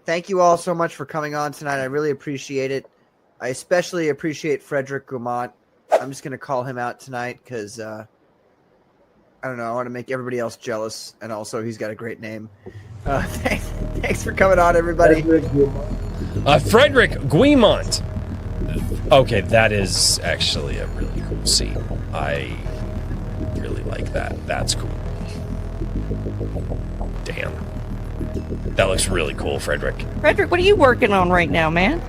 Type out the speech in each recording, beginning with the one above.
thank you all so much for coming on tonight. I really appreciate it. I especially appreciate Frederick Gaumont. I'm just going to call him out tonight because, I don't know, I want to make everybody else jealous, and also he's got a great name. Thanks for coming on, everybody. Frederick Guimont. Okay, that is actually a really cool scene. I really like that. That's cool. Damn. That looks really cool, Frederick. Frederick, what are you working on right now, man?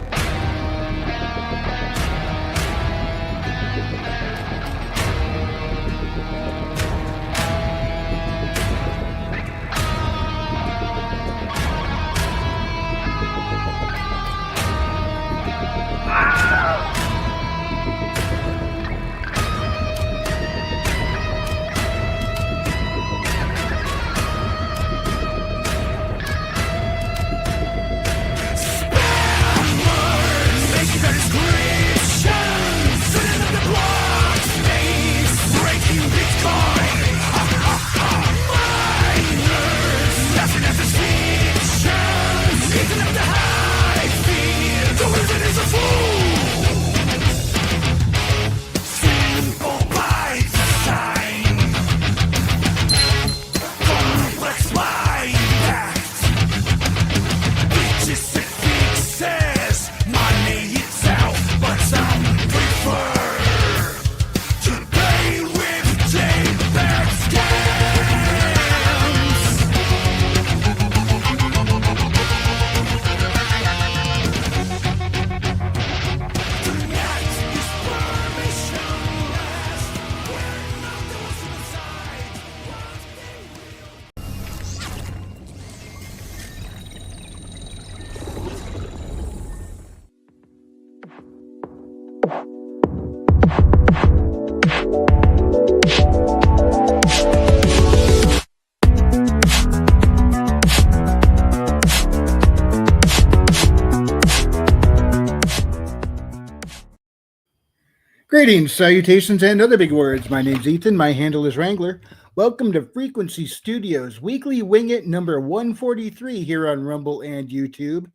Greetings, salutations, and other big words. My name's Ethan. My handle is Wrangler. Welcome to Frequency Studios Weekly Wing It number 143 here on Rumble and YouTube.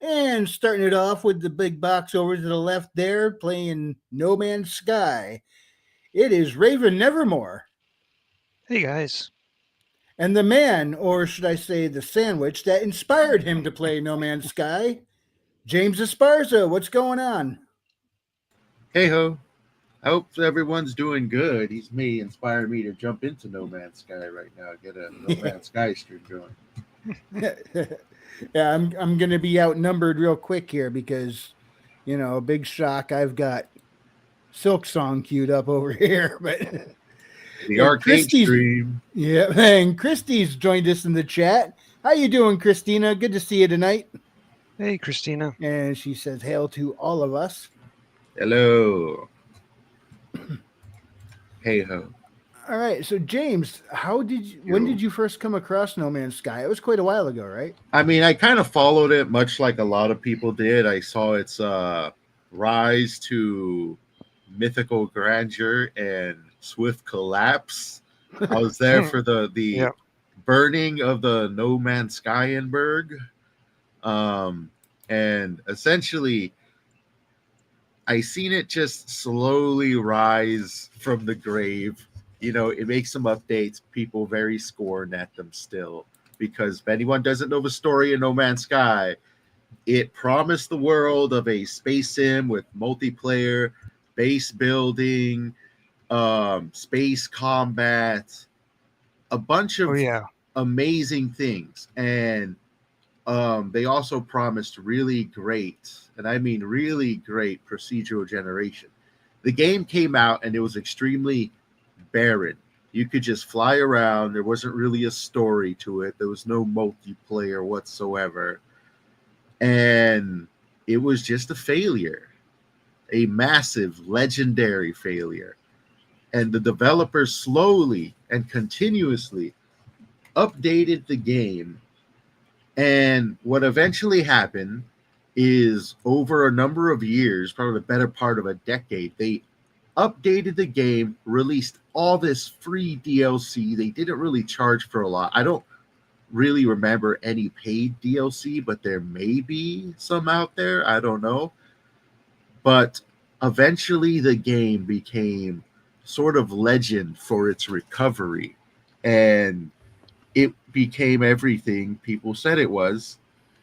And starting it off with the big box over to the left there, playing No Man's Sky. It is Raven Nevermore. Hey, guys. And the man, or should I say the sandwich, that inspired him to play No Man's Sky, James Esparza. What's going on? Hey ho. I hope everyone's doing good. He's inspired me to jump into No Man's Sky right now. Get a No Man's Sky stream going. Yeah, I'm going to be outnumbered real quick here because, you know, big shock. I've got Silk Song queued up over here, but the arcade stream. Yeah, and Christy's joined us in the chat. How you doing, Christina? Good to see you tonight. Hey, Christina. And she says, hail to all of us. Hello. Hey ho. All right, so James, when did you first come across No Man's Sky? It was quite a while ago, right? I mean, I kind of followed it much like a lot of people did. I saw its rise to mythical grandeur and swift collapse. I was there for the Yeah. burning of the No Man's Skyenberg. And essentially I seen it just slowly rise from the grave. You know, it makes some updates. People very scorn at them still because if anyone doesn't know the story of No Man's Sky, it promised the world of a space sim with multiplayer, base building, space combat, a bunch of amazing things. And they also promised really great, and I mean really great, procedural generation. The game came out and it was extremely barren. You could just fly around. There wasn't really a story to it. There was no multiplayer whatsoever. And it was just a failure, a massive, legendary failure. And the developers slowly and continuously updated the game. And what eventually happened is over a number of years, probably the better part of a decade, they updated the game, released all this free DLC. They didn't really charge for a lot. I don't really remember any paid DLC, but there may be some out there. I don't know. But eventually the game became sort of legend for its recovery. And it became everything people said it was.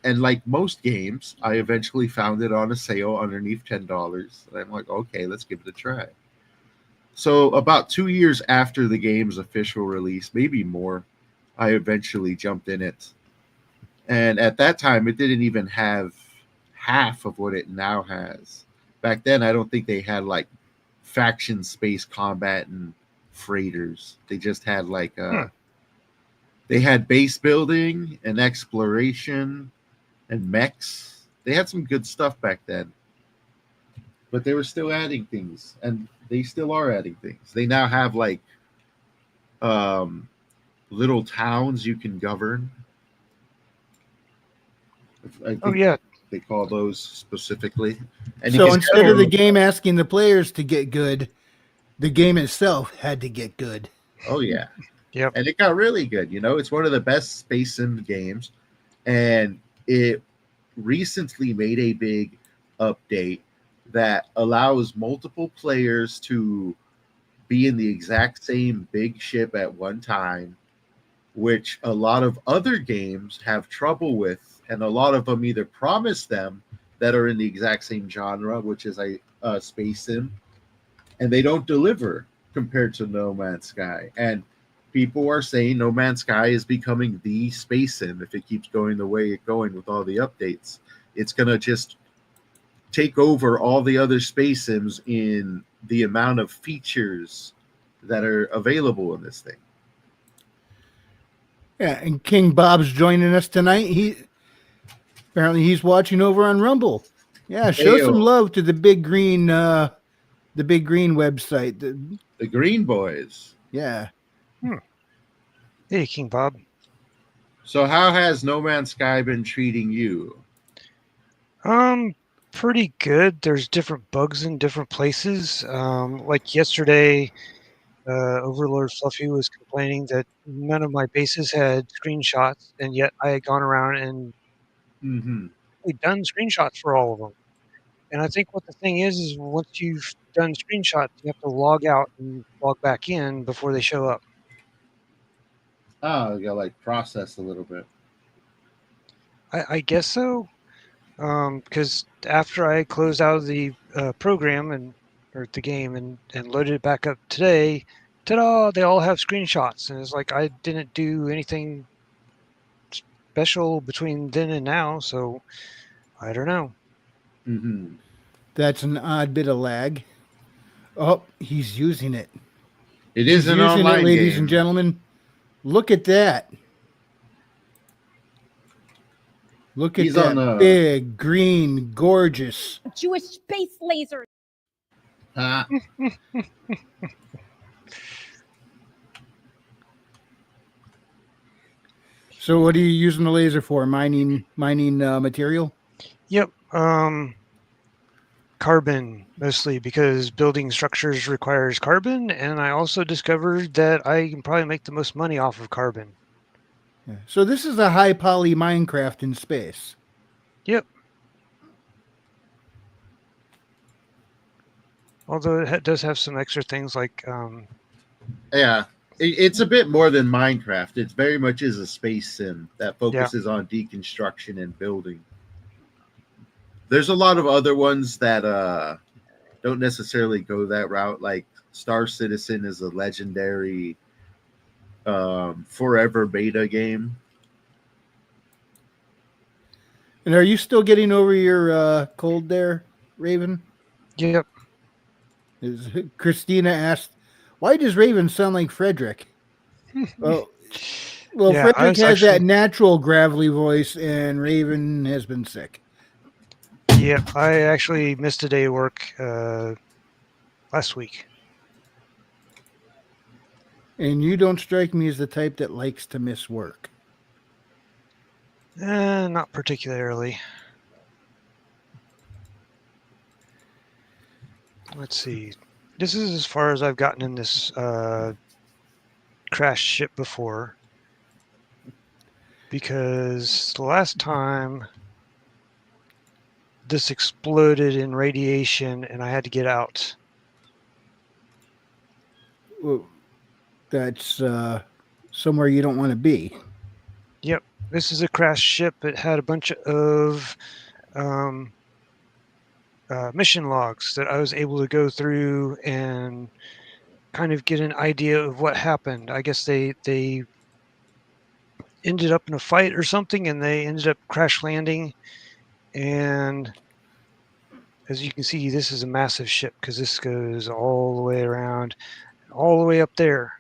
And like most games, I eventually found it on a sale underneath $10. And I'm like, okay, let's give it a try. So about 2 years after the game's official release, maybe more, I eventually jumped in it. And at that time, it didn't even have half of what it now has. Back then, I don't think they had like faction space combat and freighters. They just had like they had base building and exploration and mechs. They had some good stuff back then. But they were still adding things, and they still are adding things. They now have like little towns you can govern. I think yeah. they call those specifically. And So you can instead tell of the them- game asking the players to get good, the game itself had to get good. oh yeah, Yep. and it got really good. It's one of the best space sim games, and it recently made a big update that allows multiple players to be in the exact same big ship at one time, which a lot of other games have trouble with, and a lot of them either promise them that are in the exact same genre, which is a space sim, and they don't deliver compared to No Man's Sky. And people are saying No Man's Sky is becoming the space sim if it keeps going the way it's going with all the updates. It's going to just take over all the other space sims in the amount of features that are available in this thing. Yeah, and King Bob's joining us tonight. He's watching over on Rumble. Yeah, show some Ayo. love to the Big Green website. The Green Boys. Yeah. Hey, King Bob. So how has No Man's Sky been treating you? Pretty good. There's different bugs in different places. Like yesterday, Overlord Fluffy was complaining that none of my bases had screenshots, and yet I had gone around and Mm-hmm. done screenshots for all of them. And I think what the thing is once you've done screenshots, you have to log out and log back in before they show up. Oh, you gotta like process a little bit. I guess so. Because after I closed out of the program or the game and loaded it back up today, ta-da! They all have screenshots, and it's like I didn't do anything special between then and now, so I don't know. Mm-hmm. That's an odd bit of lag. Oh, he's using it. It He's is an using online it, ladies game. and gentlemen. Look at that. Look at He's that on big, green, gorgeous. Jewish space laser. Ah, So what are you using the laser for? Mining material? Yep. Carbon mostly because building structures requires carbon, and I also discovered that I can probably make the most money off of carbon. Yeah. So this is a high poly Minecraft in space. Yep. Although it does have some extra things like yeah. It's a bit more than Minecraft. It very much is a space sim that focuses on deconstruction and building. There's a lot of other ones that don't necessarily go that route. Like Star Citizen is a legendary forever beta game. And are you still getting over your cold there, Raven? Yep. Christina asked, "Why does Raven sound like Frederick?" Well, Yeah, Frederick has that natural gravelly voice, and Raven has been sick. Yeah, I actually missed a day of work last week. And you don't strike me as the type that likes to miss work. Not particularly. Let's see. This is as far as I've gotten in this crashed ship before. because the last time this exploded in radiation and I had to get out. Well, that's somewhere you don't want to be. Yep, this is a crashed ship. It had a bunch of mission logs that I was able to go through and kind of get an idea of what happened. I guess they ended up in a fight or something, and they ended up crash landing. And as you can see, this is a massive ship because this goes all the way around, all the way up there.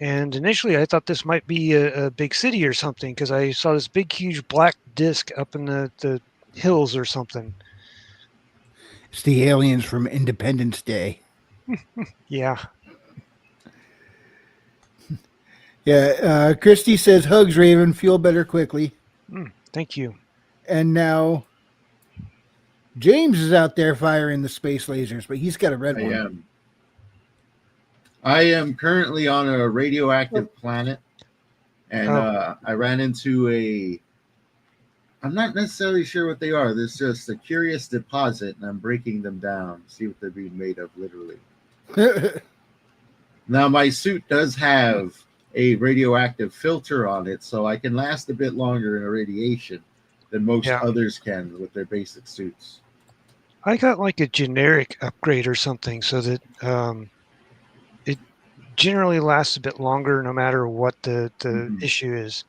And initially, I thought this might be a big city or something because I saw this big, huge black disc up in the hills or something. It's the aliens from Independence Day. Yeah. Yeah, Christy says, hugs, Raven. Feel better quickly. Thank you. And now James is out there firing the space lasers, but he's got a red one. I am currently on a radioactive planet, and I ran into I'm not necessarily sure what they are. There's just a curious deposit, and I'm breaking them down to see what they're being made of, literally. Now, my suit does have a radioactive filter on it, so I can last a bit longer in irradiation than most others can with their basic suits. I got like a generic upgrade or something so that it generally lasts a bit longer no matter what the issue is.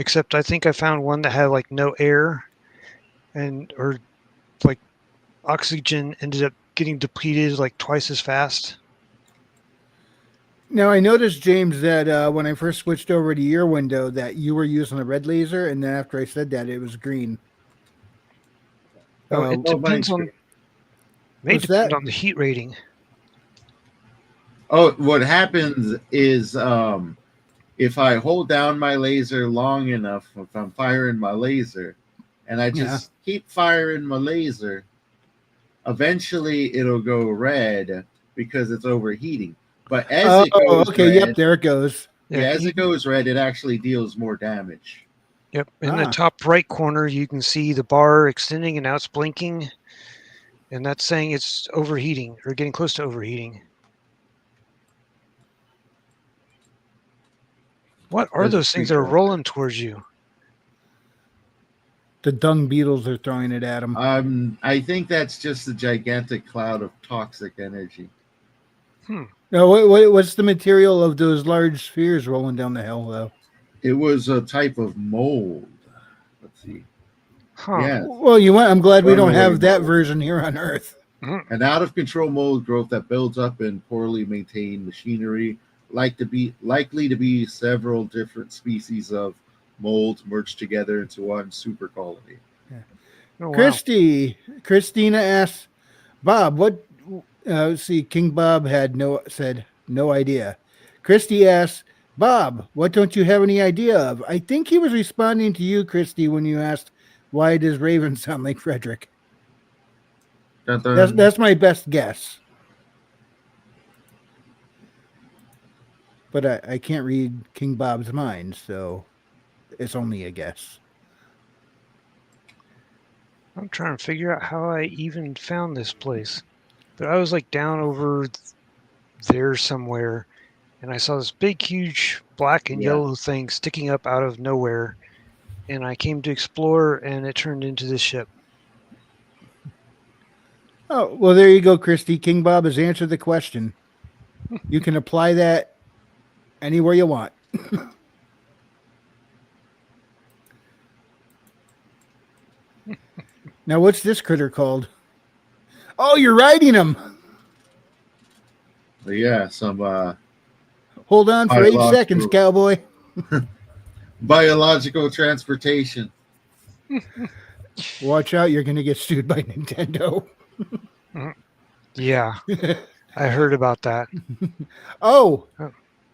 Except I think I found one that had like no air or like oxygen ended up getting depleted like twice as fast. Now, I noticed, James, that when I first switched over to your window that you were using a red laser, and then after I said that, it was green. It depends on the heat rating. Oh, what happens is if I hold down my laser long enough, if I'm firing my laser, and I just keep firing my laser, eventually it'll go red because it's overheating. But as it goes red, yep, there it goes. Yeah, as it goes red, it actually deals more damage. Yep, in the top right corner, you can see the bar extending and now it's blinking, and that's saying it's overheating or getting close to overheating. What are those things that are rolling towards you? The dung beetles are throwing it at them. I think that's just a gigantic cloud of toxic energy. Now, what's the material of those large spheres rolling down the hill, though? It was a type of mold. Let's see. Yeah. Well, I'm glad we don't have that version here on Earth. An out-of-control mold growth that builds up in poorly maintained machinery, likely to be several different species of molds merged together into one super colony. Yeah. Oh, wow. Christina asks, Bob, what? See, King Bob said no idea. Christy asks, Bob, what don't you have any idea of? I think he was responding to you, Christy, when you asked, why does Raven sound like Frederick? That's my best guess. But I can't read King Bob's mind, so it's only a guess. I'm trying to figure out how I even found this place. But I was like down over there somewhere, and I saw this big, huge black and yellow thing sticking up out of nowhere. And I came to explore, and it turned into this ship. Oh, well, there you go, Christy. King Bob has answered the question. You can apply that anywhere you want. Now, what's this critter called? Oh, you're riding him. Yeah, some. Hold on for 8 seconds, cowboy. Biological transportation. Watch out, you're going to get sued by Nintendo. Yeah, I heard about that.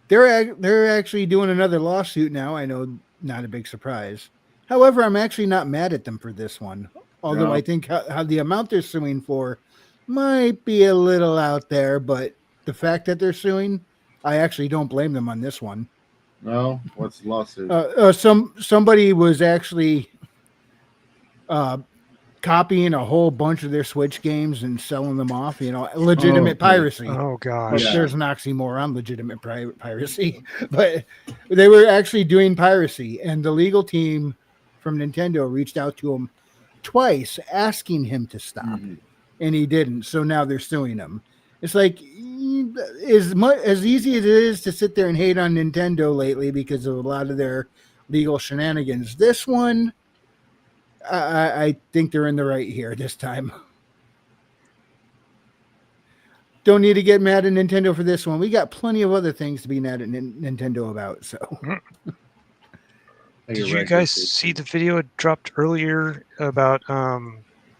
They're actually doing another lawsuit now. I know, not a big surprise. However, I'm actually not mad at them for this one. Although I think how the amount they're suing for might be a little out there, but the fact that they're suing, I actually don't blame them on this one. No, what's the lawsuit? Somebody was actually copying a whole bunch of their Switch games and selling them off. Legitimate piracy. Oh But gosh. Yeah. there's an oxymoron, legitimate piracy. But they were actually doing piracy, and the legal team from Nintendo reached out to him twice, asking him to stop, Mhm. and he didn't. So now they're suing him. It's like as easy as it is to sit there and hate on Nintendo lately because of a lot of their legal shenanigans. This one, I think they're in the right here this time. Don't need to get mad at Nintendo for this one. We got plenty of other things to be mad at Nintendo about. So, Did you guys see the video it dropped earlier about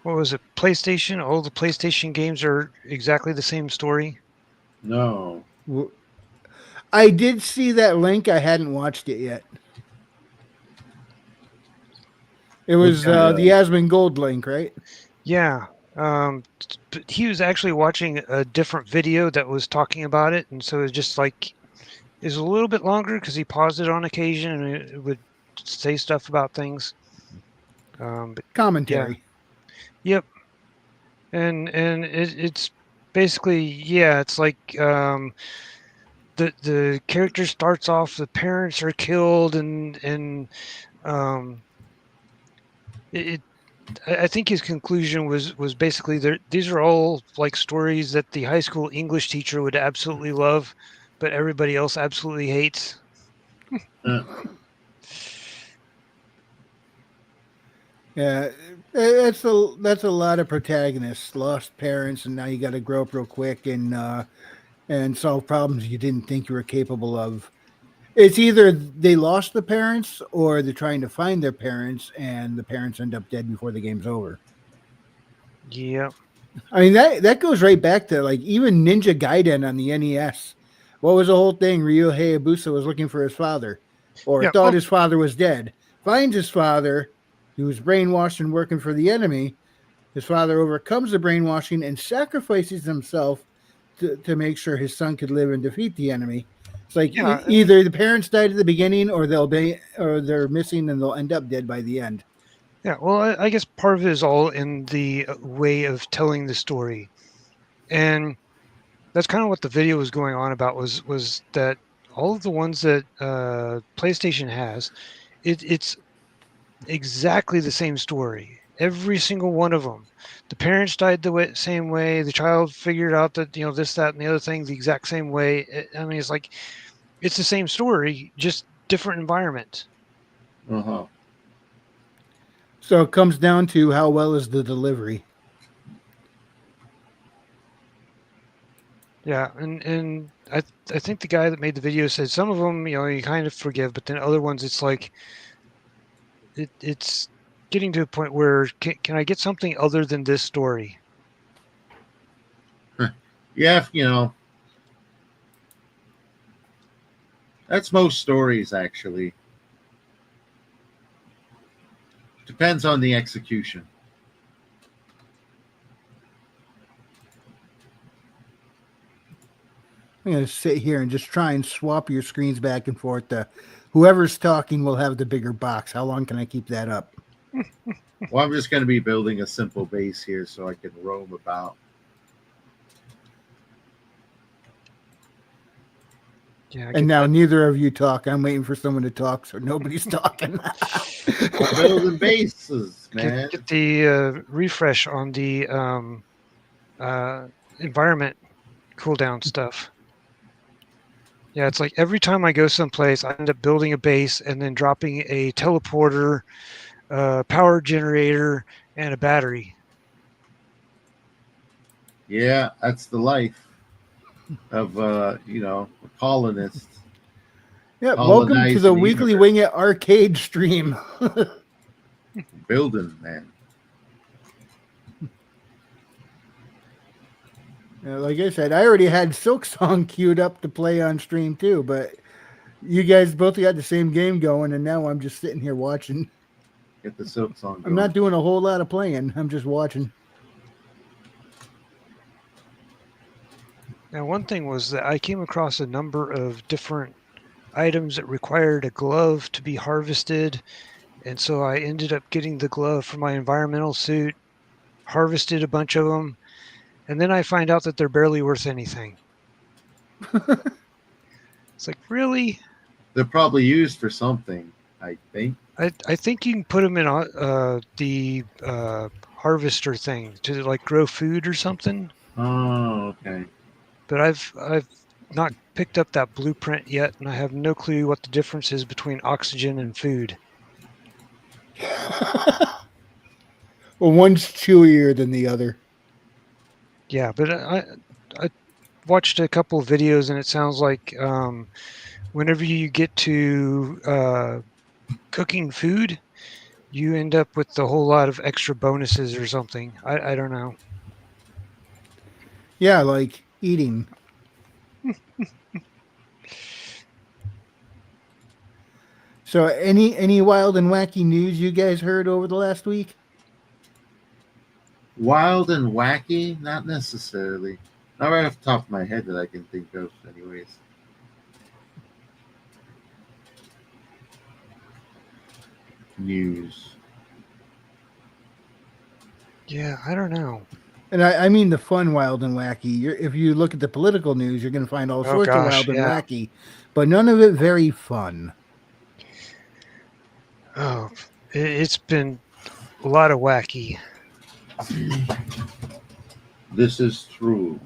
what was it? PlayStation. All the PlayStation games are exactly the same story. No. I did see that link. I hadn't watched it yet. It was the Asmongold link, right? Yeah. But he was actually watching a different video that was talking about it, and so it's just like it's a little bit longer because he paused it on occasion and it would say stuff about things. But Commentary. yeah. Yep. And it's basically it's like the character starts off, the parents are killed, and I think his conclusion was basically these are all like stories that the high school English teacher would absolutely love, but everybody else absolutely hates. Yeah, that's a lot of protagonists, lost parents, and now you got to grow up real quick and solve problems you didn't think you were capable of. It's either they lost the parents or they're trying to find their parents, and the parents end up dead before the game's over. Yeah. I mean, that goes right back to like even Ninja Gaiden on the NES. What was the whole thing? Ryo Hayabusa was looking for his father, or thought his father was dead. Finds his father, who was brainwashed and working for the enemy. His father overcomes the brainwashing and sacrifices himself to make sure his son could live and defeat the enemy. It's like either the parents died at the beginning, or they're missing and they'll end up dead by the end. Yeah, well, I guess part of it is all in the way of telling the story, and that's kind of what the video was going on about. Was that all of the ones that PlayStation has, it's exactly the same story. Every single one of them. The parents died the same way. The child figured out that this, that, and the other thing the exact same way. I mean, it's like it's the same story, just different environment. Uh-huh. So it comes down to how well is the delivery. Yeah, and I think the guy that made the video said some of them you kind of forgive, but then other ones it's like it's getting to a point where can I get something other than this story? Yeah, that's most stories actually. Depends on the execution. I'm going to sit here and just try and swap your screens back and forth. Whoever's talking will have the bigger box. How long can I keep that up? Well, I'm just going to be building a simple base here so I can roam about. Yeah, and now neither of you talk. I'm waiting for someone to talk, so nobody's talking. Building bases, man. Get the refresh on the environment cooldown stuff. Yeah, it's like every time I go someplace, I end up building a base and then dropping a teleporter, power generator, and a battery. Yeah, that's the life of colonists. Yeah, welcome to the Weekly Wing It arcade stream. Building, man. Like I said, I already had Silk Song queued up to play on stream too, but you guys both got the same game going, and now I'm just sitting here watching. Get the Silk Song going. I'm not doing a whole lot of playing. I'm just watching. Now, one thing was that I came across a number of different items that required a glove to be harvested. And so I ended up getting the glove for my environmental suit, harvested a bunch of them, and then I find out that they're barely worth anything. It's like, really? They're probably used for something, I think. I think you can put them in the harvester thing to like grow food or something. Oh, okay. But I've not picked up that blueprint yet, and I have no clue what the difference is between oxygen and food. Well, one's chewier than the other. Yeah, but I watched a couple of videos, and it sounds like whenever you get to cooking food, you end up with a whole lot of extra bonuses or something. I don't know. Yeah, like eating. So, any wild and wacky news you guys heard over the last week? Wild and wacky? Not necessarily. Not right off the top of my head that I can think of, anyways. News. Yeah, I don't know. And I mean the fun wild and wacky. If you look at the political news, you're going to find all sorts of wild and wacky, but none of it very fun. Oh, it's been a lot of wacky. This is true.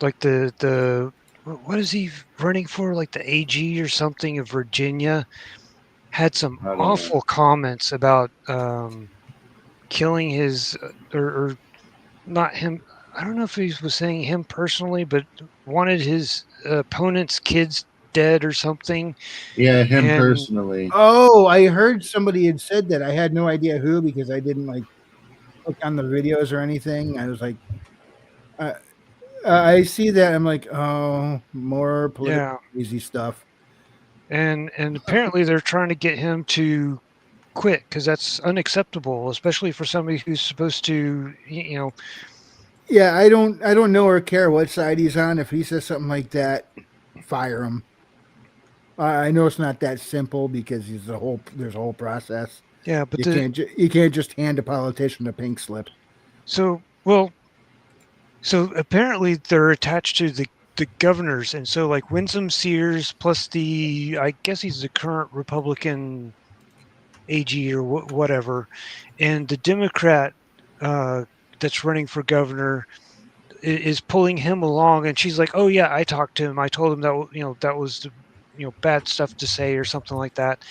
Like the what is he running for? Like the AG or something of Virginia had some awful comments about killing his or not him. I don't know if he was saying him personally, but wanted his opponent's kids dead or something. Yeah, him personally. Oh, I heard somebody had said that. I had no idea who because I didn't like look on the videos or anything. I was like, I see that. I'm like, oh, more political crazy stuff. And apparently they're trying to get him to quit because that's unacceptable, especially for somebody who's supposed to, you know. Yeah, I don't know or care what side he's on. If he says something like that, fire him. I know it's not that simple because there's a whole process. Yeah, but you can't just hand a politician a pink slip. So apparently they're attached to the governors, and so like Winsome Sears plus I guess he's the current Republican AG or whatever, and the Democrat that's running for governor is pulling him along, and she's like, oh yeah, I talked to him, I told him that that was bad stuff to say or something like that,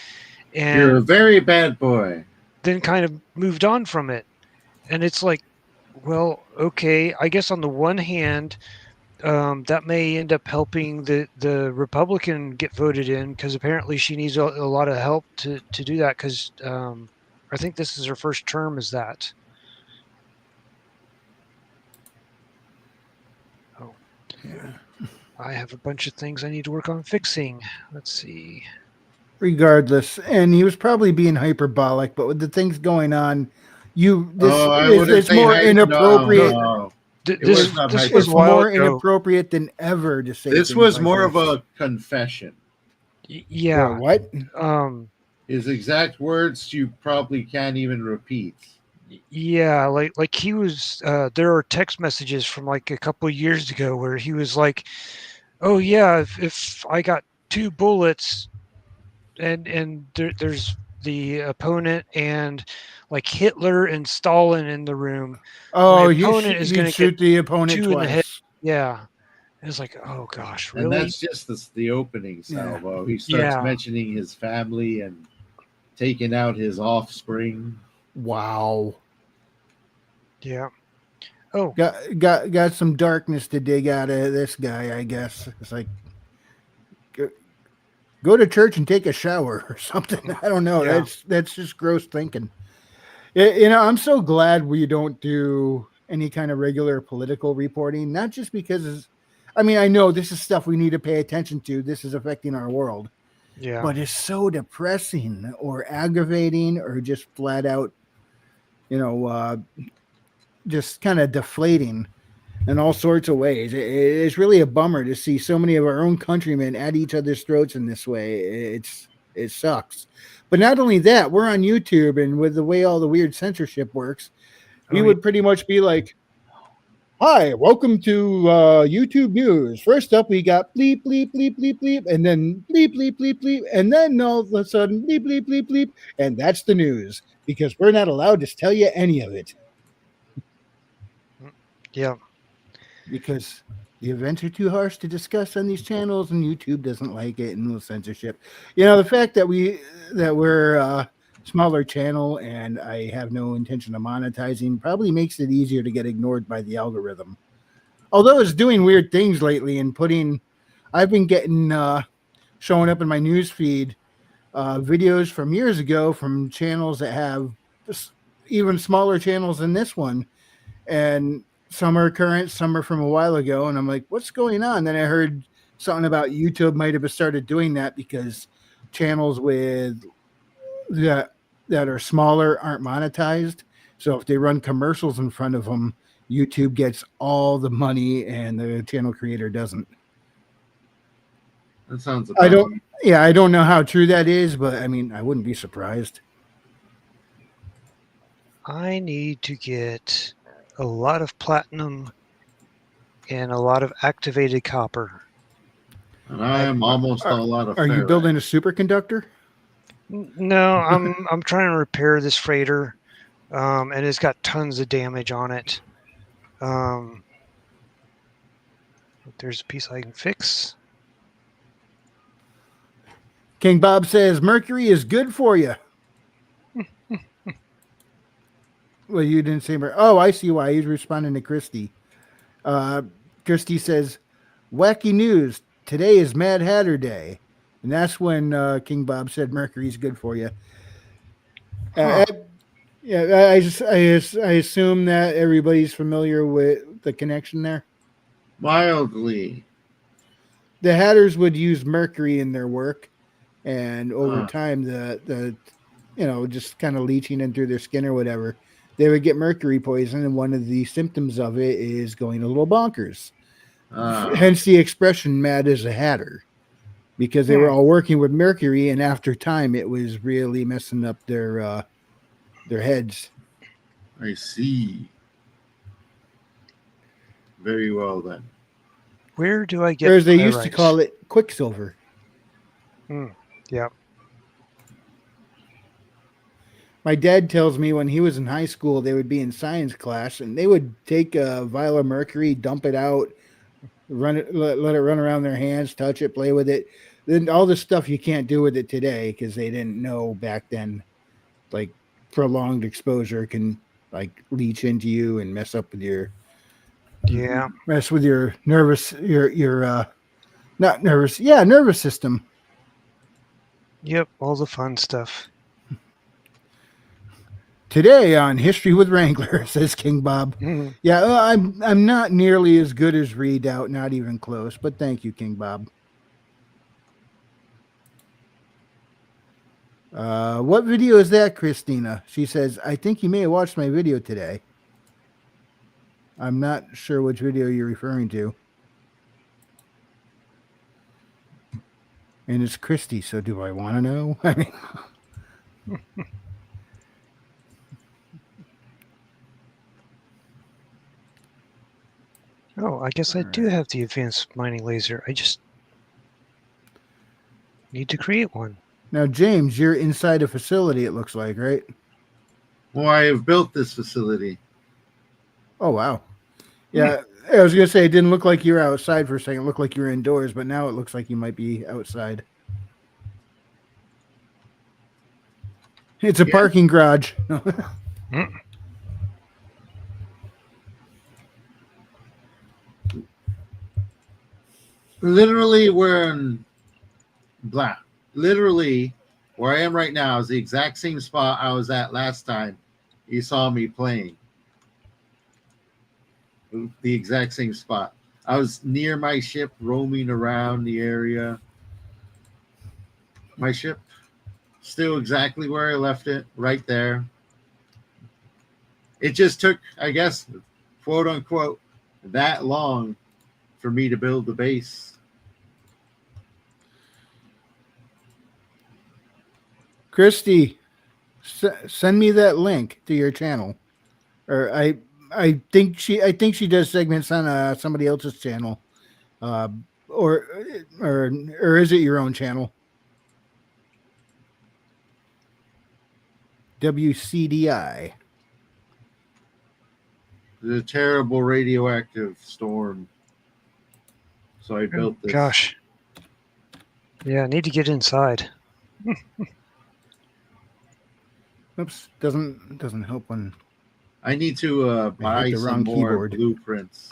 and you're a very bad boy. Then kind of moved on from it, and it's like, well, okay, I guess on the one hand, that may end up helping the Republican get voted in because apparently she needs a lot of help to do that because I think this is her first term as that. Oh, yeah. I have a bunch of things I need to work on fixing. Let's see. Regardless, and he was probably being hyperbolic, but with the things going on, it's more inappropriate. No. This was more inappropriate than ever to say. This was more of a confession. Yeah. What? His exact words you probably can't even repeat. Yeah, like he was. There are text messages from like a couple of years ago where he was like, "Oh yeah, if I got 2 bullets, and there's the opponent and like Hitler and Stalin in the room. Oh, you shoot the opponent 2 twice. in the head. Yeah, it's like, oh gosh, really? And that's just the opening salvo. He starts mentioning his family and taking out his offspring. Wow. Yeah. Oh, got some darkness to dig out of this guy, I guess. It's like go to church and take a shower or something. I don't know. Yeah. That's just gross thinking. I'm so glad we don't do any kind of regular political reporting, not just because I know this is stuff we need to pay attention to. This is affecting our world. Yeah. But it's so depressing or aggravating or just flat out, just kind of deflating. in all sorts of ways. It's really a bummer to see so many of our own countrymen at each other's throats in this way. It sucks. But not only that, we're on YouTube, and with the way all the weird censorship works, we Oh, would pretty much be like, "Hi, welcome to YouTube News. First up, we got bleep, bleep, bleep, bleep, bleep, and then bleep, bleep, bleep, bleep, and then all of a sudden, bleep, bleep, bleep, bleep, and that's the news because we're not allowed to tell you any of it yeah. because the events are too harsh to discuss on these channels, and YouTube doesn't like it, and will censorship. You know, the fact that we're a smaller channel and I have no intention of monetizing probably makes it easier to get ignored by the algorithm. Although it's doing weird things lately and I've been getting showing up in my news feed videos from years ago from channels that have even smaller channels than this one, and some are current, some are from a while ago, and I'm like, what's going on? Then I heard something about YouTube might have started doing that because channels with that are smaller aren't monetized. So if they run commercials in front of them, YouTube gets all the money and the channel creator doesn't. That sounds I about don't know how true that is, but I mean, I wouldn't be surprised. I need to get a lot of platinum and a lot of activated copper. And I am almost a lot of Are you ferrite. building a superconductor? No, I'm trying to repair this freighter, and it's got tons of damage on it. There's a piece I can fix. King Bob says Mercury is good for you. Well, you didn't say Mercury. Oh, I see why. He's responding to Christy. Christy says, wacky news. Today is Mad Hatter Day. And that's when King Bob said Mercury's good for you. Huh. I assume that everybody's familiar with the connection there. Mildly. The Hatters would use mercury in their work, and over time, the just kind of leaching in through their skin or whatever, they would get mercury poison, and one of the symptoms of it is going a little bonkers. Hence the expression "mad as a hatter," because they were all working with mercury, and after time, it was really messing up their heads. I see. Very well then. Where do I get? Or as they used to call it, quicksilver. Yeah. My dad tells me when he was in high school, they would be in science class and they would take a vial of mercury, dump it out, let it run around their hands, touch it, play with it. Then all the stuff you can't do with it today because they didn't know back then, like prolonged exposure can like leach into you and mess up with your nervous nervous system. Yep, all the fun stuff. Today on History with Wrangler, says King Bob. Yeah, I'm not nearly as good as Readout, not even close, but thank you, King Bob. What video is that, Christina? She says, I think you may have watched my video today. I'm not sure which video you're referring to. And it's Christy, so do I want to know? I mean... Oh, I guess I do have the advanced mining laser. I just need to create one. Now, James, you're inside a facility, it looks like, right? Well, I have built this facility. Oh, wow. Yeah, I was going to say, it didn't look like you were outside for a second. It looked like you were indoors, but now it looks like you might be outside. It's a parking garage. Literally, literally, where I am right now is the exact same spot I was at last time you saw me playing. The exact same spot. I was near my ship, roaming around the area. My ship, still exactly where I left it, right there. It just took, I guess, quote unquote, that long for me to build the base. Christy, send me that link to your channel. Or I think she does segments on somebody else's channel. Or is it your own channel? WCDI. There's a terrible radioactive storm. So I built this. Gosh. Yeah, I need to get inside. Oops, doesn't help when I need to buy the some wrong more keyboard. blueprints.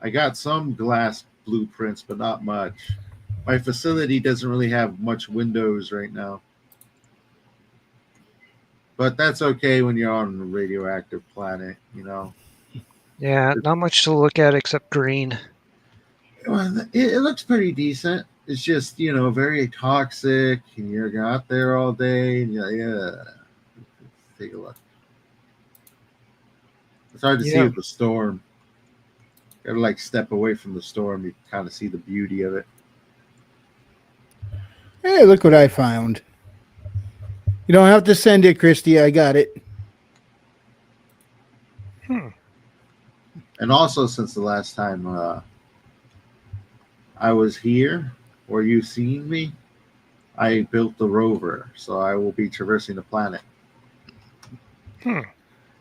I got some glass blueprints, but not much. My facility doesn't really have much windows right now. But that's okay when you're on a radioactive planet, you know. Yeah, not much to look at except green. Well, it looks pretty decent. It's just, you know, very toxic, and you're out there all day, and yeah. Take a look. It's hard to see with the storm. You gotta like step away from the storm. You kind of see the beauty of it. Hey, look what I found. You don't have to send it, Christy. I got it. And also, since the last time I was here, or you seen me, I built the rover, so I will be traversing the planet.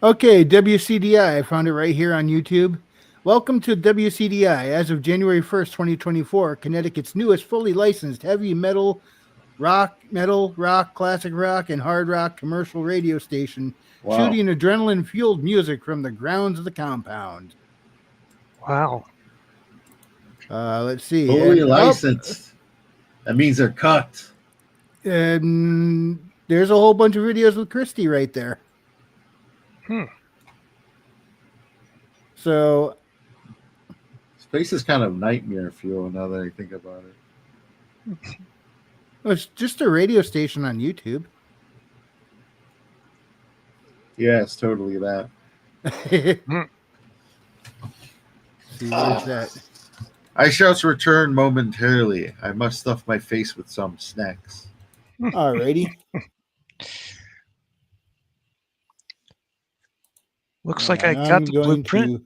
Okay, WCDI. I found it right here on YouTube. Welcome to WCDI. As of January 1st, 2024, Connecticut's newest fully licensed heavy metal, rock, classic rock, and hard rock commercial radio station, shooting adrenaline-fueled music from the grounds of the compound. Wow. Let's see. Fully licensed. That means they're cut. And there's a whole bunch of videos with Christy right there. So space is kind of nightmare fuel now that I think about it. It's just a radio station on YouTube. Yeah, it's totally that. See, where's that? I shall return momentarily. I must stuff my face with some snacks. Alrighty. Looks like I got the blueprint.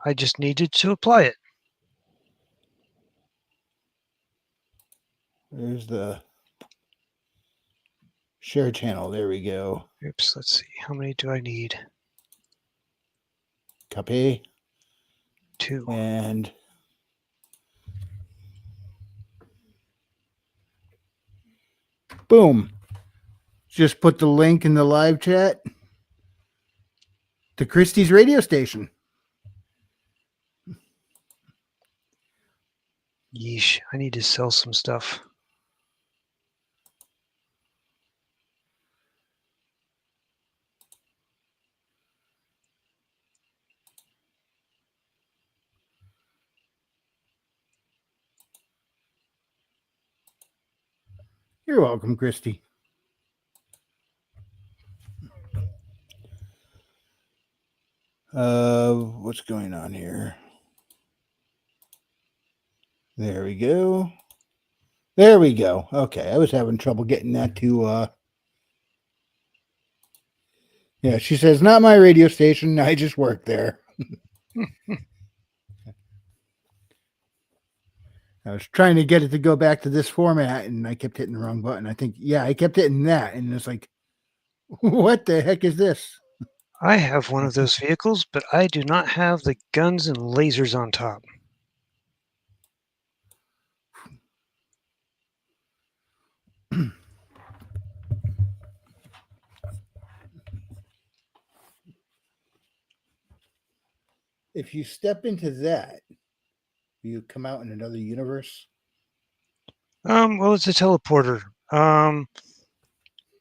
I just needed to apply it. There's the share channel. There we go. Oops, let's see. How many do I need? Copy. 2. And boom. Just put the link in the live chat to Christie's radio station. Yeesh, I need to sell some stuff. You're welcome, Christy. What's going on here? There we go. There we go. Okay, I was having trouble getting that to yeah, she says, not my radio station. I just work there. I was trying to get it to go back to this format, and I kept hitting the wrong button. I think, yeah, I kept hitting that, and it's like, what the heck is this? I have one of those vehicles, but I do not have the guns and lasers on top. If you step into that, you come out in another universe? Well, it's a teleporter.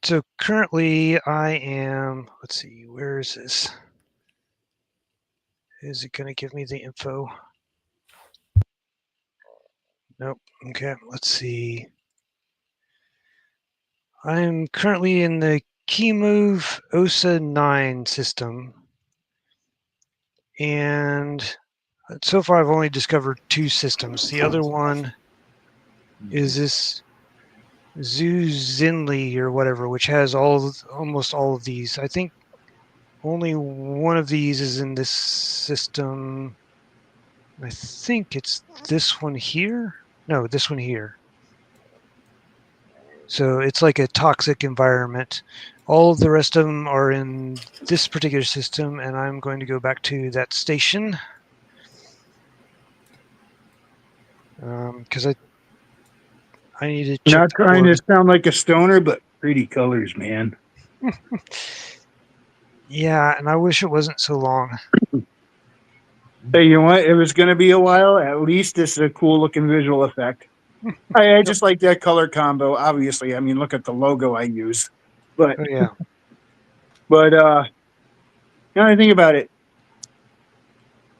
So currently I am, let's see, where is this? Is it going to give me the info? Nope. Okay, let's see. I'm currently in the Keymove OSA 9 system. And so far I've only discovered 2 systems. The other one is this Zuzinli or whatever, which has almost all of these. I think only one of these is in this system. I think it's this one here. No, this one here. So it's like a toxic environment. All of the rest of them are in this particular system, and I'm going to go back to that station. Because I need to check. Not trying to sound like a stoner, but pretty colors, man. Yeah, and I wish it wasn't so long. Hey, you know what? It was going to be a while. At least this is a cool looking visual effect. I just like that color combo. Obviously, I mean, look at the logo I use. But Oh yeah. Now I think about it.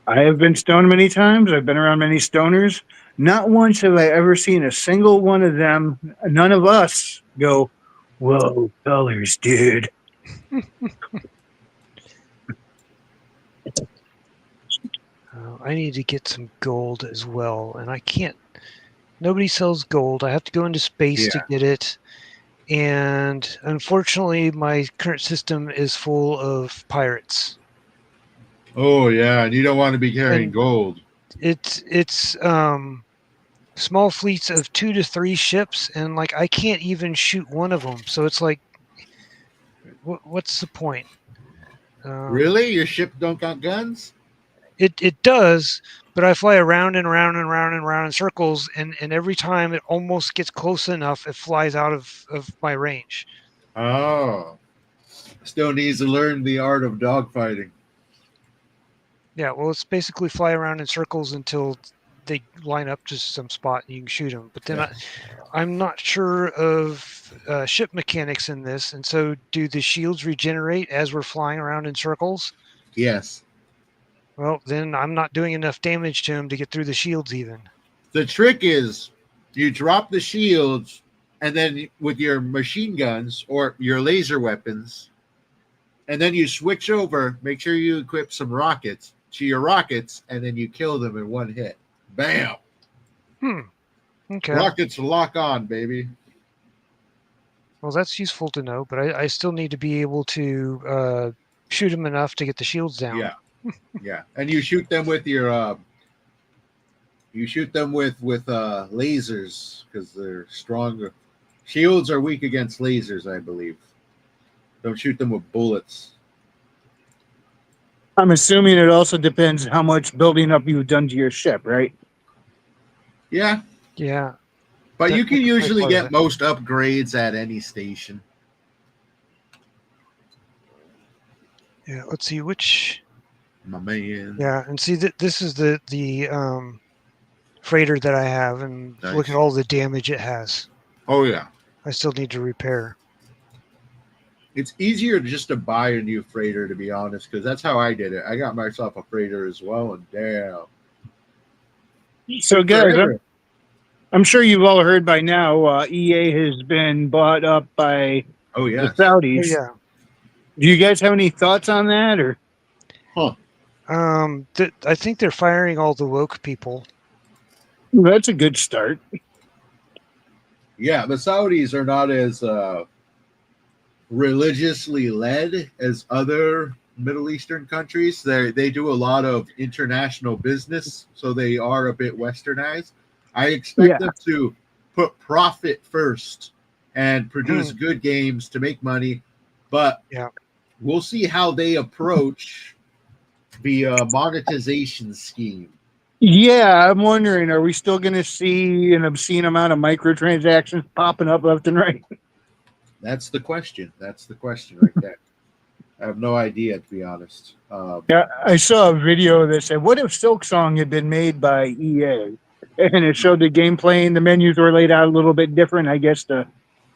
I have been stoned many times. I've been around many stoners. Not once have I ever seen a single one of them, none of us, go, "Whoa, colors, dude." I need to get some gold as well, and I can't. Nobody sells gold. I have to go into space to get it. And unfortunately, my current system is full of pirates. Oh yeah, and you don't want to be carrying And gold. It's small fleets of 2 to 3 ships, and like I can't even shoot one of them. So it's like, what's the point? Really? Your ship don't got guns? It does, but I fly around and around and around and around in circles, and every time it almost gets close enough, it flies out of my range. Oh. Still needs to learn the art of dogfighting. Yeah, well, it's basically fly around in circles until they line up to some spot and you can shoot them. But then I'm not sure of ship mechanics in this, and so do the shields regenerate as we're flying around in circles? Yes. Well, then I'm not doing enough damage to them to get through the shields even. The trick is you drop the shields, and then with your machine guns or your laser weapons, and then you switch over, make sure you equip some rockets to your rockets, and then you kill them in one hit. Bam! Okay. Rockets lock on, baby. Well, that's useful to know, but I still need to be able to shoot them enough to get the shields down. Yeah. Yeah. And you shoot them with your lasers because they're stronger. Shields are weak against lasers, I believe. Don't shoot them with bullets. I'm assuming it also depends how much building up you've done to your ship, right? Yeah. Yeah. But you can usually get it. most upgrades at any station. Yeah, let's see which. My man. Yeah, and see that this is the freighter that I have, and Nice. look at all the damage it has. Oh yeah. I still need to repair. It's easier just to buy a new freighter, to be honest, because that's how I did it. I got myself a freighter as well, and damn. So, guys, Forever. I'm sure you've all heard by now, EA has been bought up by Oh the yeah. Saudis. Oh, yeah. Do you guys have any thoughts on that, or? I think they're firing all the woke people. That's a good start. Yeah, the Saudis are not as religiously led as other Middle Eastern countries. They do a lot of international business, so they are a bit westernized. I expect them to put profit first and produce good games to make money, but we'll see how they approach the monetization scheme. Yeah, I'm wondering, are we still going to see an obscene amount of microtransactions popping up left and right? That's the question. That's the question right there. I have no idea, to be honest. Yeah, I saw a video that said, what if Silksong had been made by EA? And it showed the gameplay and the menus were laid out a little bit different, I guess, to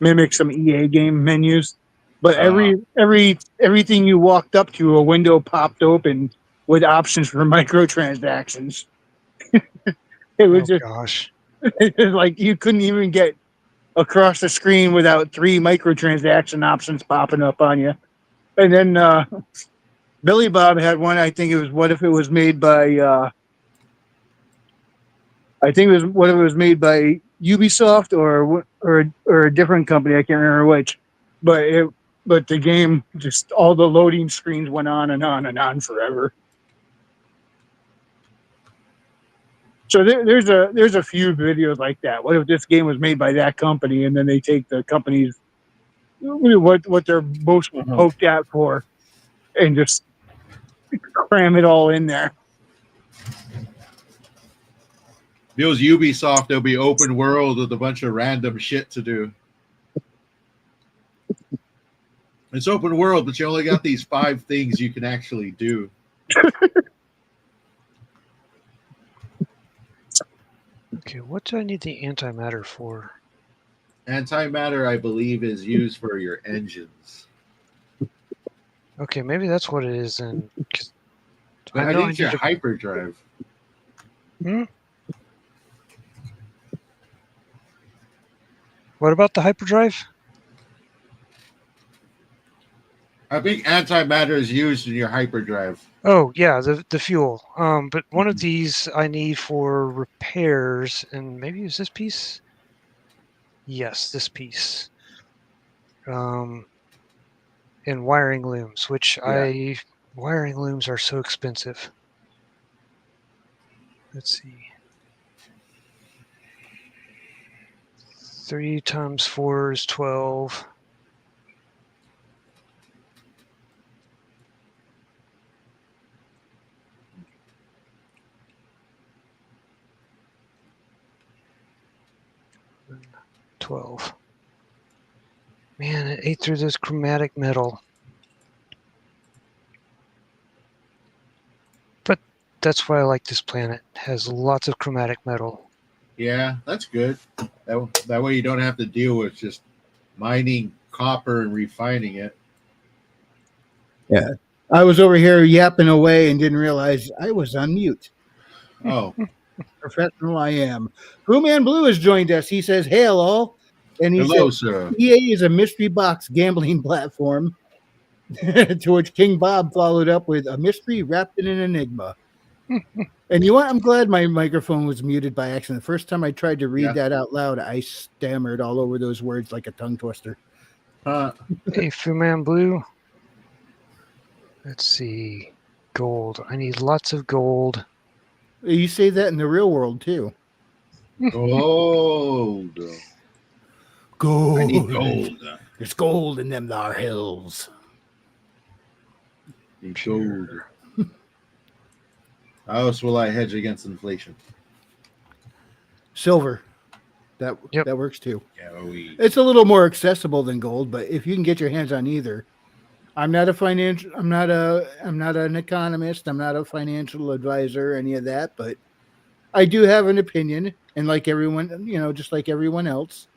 mimic some EA game menus. But everything you walked up to, a window popped open with options for microtransactions. It was Gosh. it was like you couldn't even get across the screen without 3 microtransaction options popping up on you. And then Billy Bob had one. I think it was what if it was made by I think it was what if it was made by Ubisoft or a different company. I can't remember which. But the game just all the loading screens went on and on and on forever. So there's a few videos like that. What if this game was made by that company and then they take the company's what they're most hoped at for and just cram it all in there. If it was Ubisoft, there'll be open world with a bunch of random shit to do. It's open world, but you only got these 5 things you can actually do. Okay, what do I need the antimatter for? Antimatter, I believe, is used for your engines. Okay, maybe that's what it is. And I think it's your hyperdrive. What about the hyperdrive? I think antimatter is used in your hyperdrive. Oh yeah, the fuel. But one of these I need for repairs, and maybe use this piece. Yes, this piece. And wiring looms, which wiring looms are so expensive. Let's see. 3 times 4 is 12. $12. Man, it ate through this chromatic metal. But that's why I like this planet. It has lots of chromatic metal. Yeah, that's good. That way you don't have to deal with just mining copper and refining it. Yeah. I was over here yapping away and didn't realize I was on mute. Oh. Professional I am. Crewman Blue has joined us. He says, hail all. And he Hello, says, sir. EA is a mystery box gambling platform. To which King Bob followed up with a mystery wrapped in an enigma. And you know what? I'm glad my microphone was muted by accident. The first time I tried to read that out loud, I stammered all over those words like a tongue twister. Hey, Fu Man Blue. Let's see. Gold. I need lots of gold. You say that in the real world, too. Gold. Gold. I need gold. There's gold in them thar hills. Need gold. How else will I hedge against inflation? Silver. That works too. Yeah, it's a little more accessible than gold, but if you can get your hands on either. I'm not an economist, I'm not a financial advisor, any of that, but I do have an opinion, and like everyone, just like everyone else,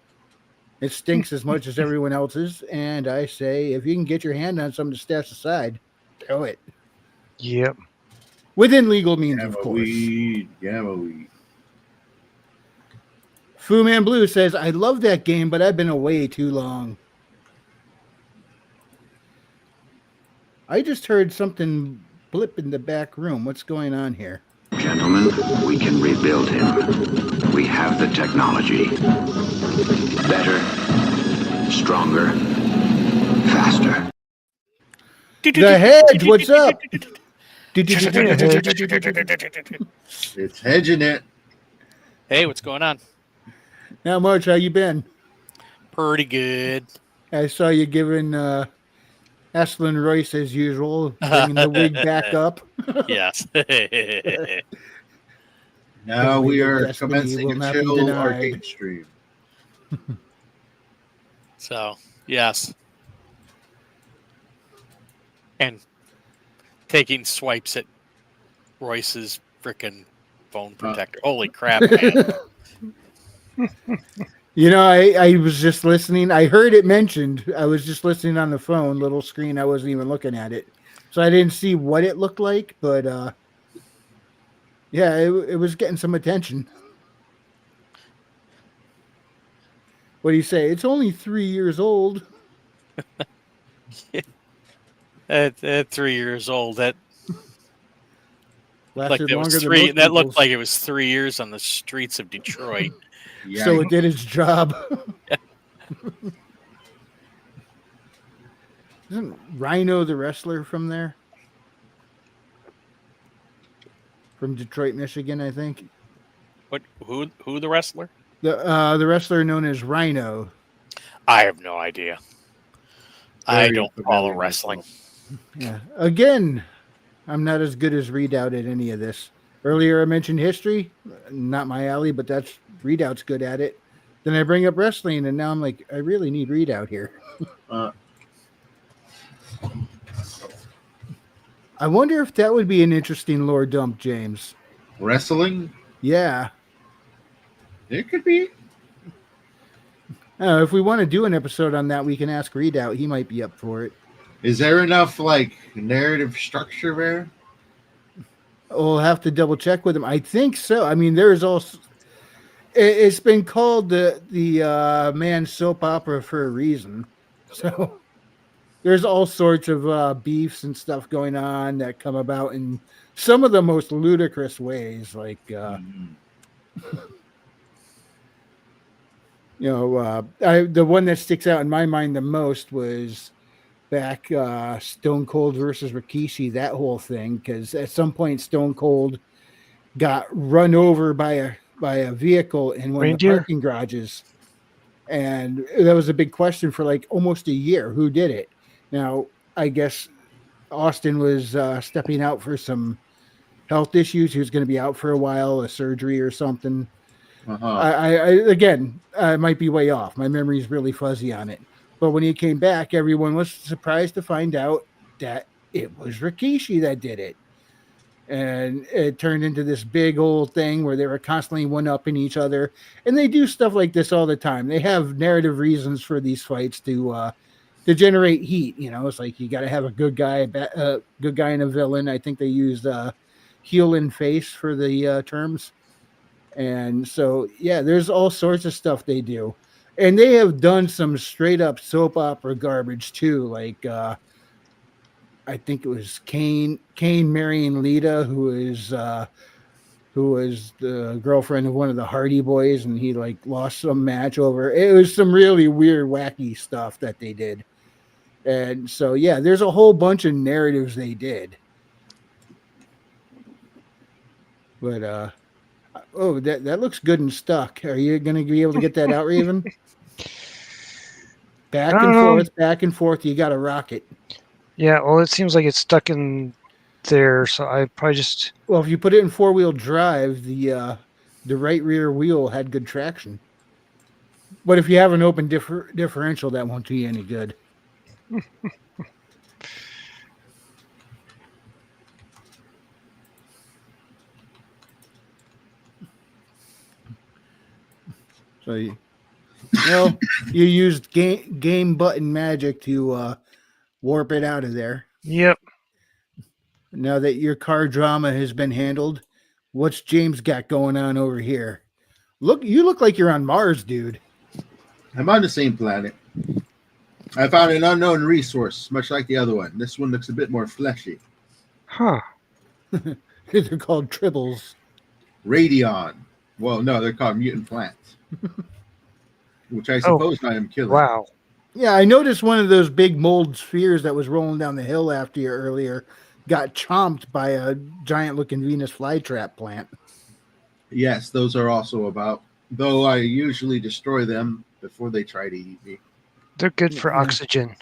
it stinks as much as everyone else's, and I say if you can get your hand on something to stash aside, do it. Yep. Within legal means, of course. Gamma weed. Fu Man Blue says, I love that game, but I've been away too long. I just heard something blip in the back room. What's going on here? Gentlemen, we can rebuild him. We have the technology. Better, stronger, faster. The Hedge, what's up? It's hedging it. Hey, what's going on? Not much. How you been? Pretty good. I saw you giving Aslan Royce as usual, bringing the wig back up. Yes. Now we are commencing a chill arcade stream. So, yes. And taking swipes at Royce's freaking phone protector. Holy crap, man. I was just listening. I heard it mentioned. I was just listening on the phone, little screen. I wasn't even looking at it. So I didn't see what it looked like, but it was getting some attention. What do you say? It's only 3 years old. At 3 years old, that Lasted that was longer than three. most That looked people's. like it was 3 years on the streets of Detroit. So it did its job. Isn't Rhino the wrestler from there? From Detroit, Michigan, I think. What? Who the wrestler? The wrestler known as Rhino. I have no idea. I Very don't follow unfamiliar wrestling. myself. Yeah. Again, I'm not as good as Readout at any of this. Earlier I mentioned history, not my alley, but that's Readout's good at it. Then I bring up wrestling, and now I'm like, I really need Readout here. Uh, I wonder if that would be an interesting lore dump, James. wrestling? Yeah. It could be. If we want to do an episode on that, we can ask Readout. He might be up for it. Is there enough like narrative structure there? We'll have to double check with him. I think so. I mean, there's also it's been called the man soap opera for a reason. So there's all sorts of beefs and stuff going on that come about in some of the most ludicrous ways. Like the one that sticks out in my mind the most was back Stone Cold versus Rikishi, that whole thing, because at some point Stone Cold got run over by a vehicle in one of the parking garages, and that was a big question for like almost a year. Who did it? Now, I guess Austin was stepping out for some health issues. He was going to be out for a while, a surgery or something. I might be way off. My memory is really fuzzy on it. But when he came back, everyone was surprised to find out that it was Rikishi that did it. And it turned into this big old thing where they were constantly one-upping each other. And they do stuff like this all the time. They have narrative reasons for these fights to generate heat. You know, it's like you got to have a good guy and a villain. I think they used heel and face for the terms. And so, yeah, there's all sorts of stuff they do. And they have done some straight up soap opera garbage too. Like I think it was Kane marrying Lita, who was the girlfriend of one of the Hardy Boys, and he like lost some match over. It was some really weird, wacky stuff that they did. And so, yeah, there's a whole bunch of narratives they did. But that looks good and stuck. Are you going to be able to get that out, Raven? Back and forth. You got to rock it. Yeah, well, it seems like it's stuck in there, so I probably just... Well, if you put it in four-wheel drive, the right rear wheel had good traction. But if you have an open differential, that won't do you any good. So you used game button magic to warp it out of there. Yep. Now that your car drama has been handled, what's James got going on over here? You look like you're on Mars, dude. I'm on the same planet. I found an unknown resource, much like the other one. This one looks a bit more fleshy. Huh. They're called tribbles. Radion. Well, no, they're called mutant plants. Which I suppose I am killing. Wow. Yeah, I noticed one of those big mold spheres that was rolling down the hill after you earlier got chomped by a giant-looking Venus flytrap plant. Yes, those are also about. Though I usually destroy them before they try to eat me. They're good for oxygen.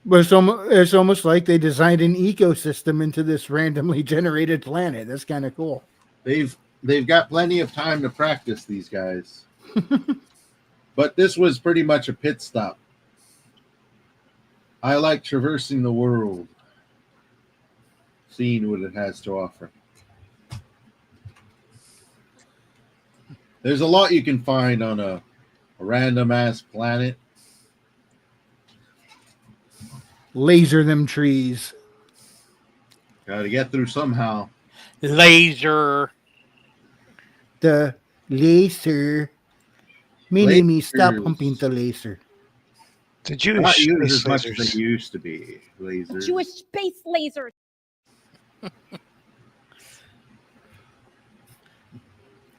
But it's almost like they designed an ecosystem into this randomly generated planet. That's kind of cool. They've got plenty of time to practice, these guys. But this was pretty much a pit stop. I like traversing the world, seeing what it has to offer. There's a lot you can find on a random ass planet. Laser them trees. Got to get through somehow. Laser. The laser. Me, stop pumping the laser. The Not Jewish used space as much as lasers. they used to be. Lasers. Jewish space lasers.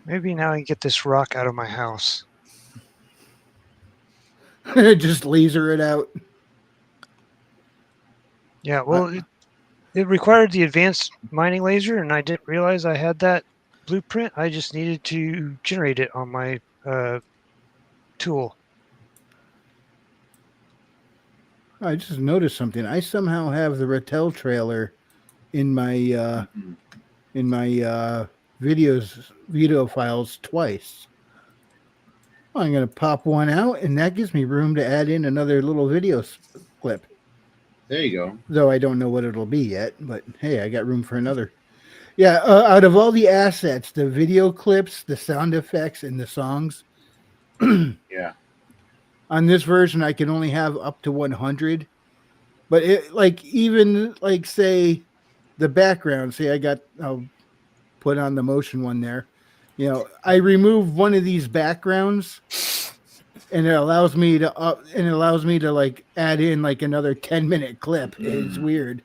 Maybe now I can get this rock out of my house. Just laser it out. Yeah, well, it required the advanced mining laser, and I didn't realize I had that blueprint. I just needed to generate it on my tool. I just noticed something. I somehow have the Rattel trailer in my video files twice. Well, I'm going to pop one out, and that gives me room to add in another little video clip. There you go. Though I don't know what it'll be yet, but hey, I got room for another. Yeah, out of all the assets, the video clips, the sound effects, and the songs, Yeah. on this version, I can only have up to 100. But it, like, even like, say, the background. Say I'll put on the motion one there. You know, I remove one of these backgrounds, and it allows me to like add in like another 10-minute clip. It's weird.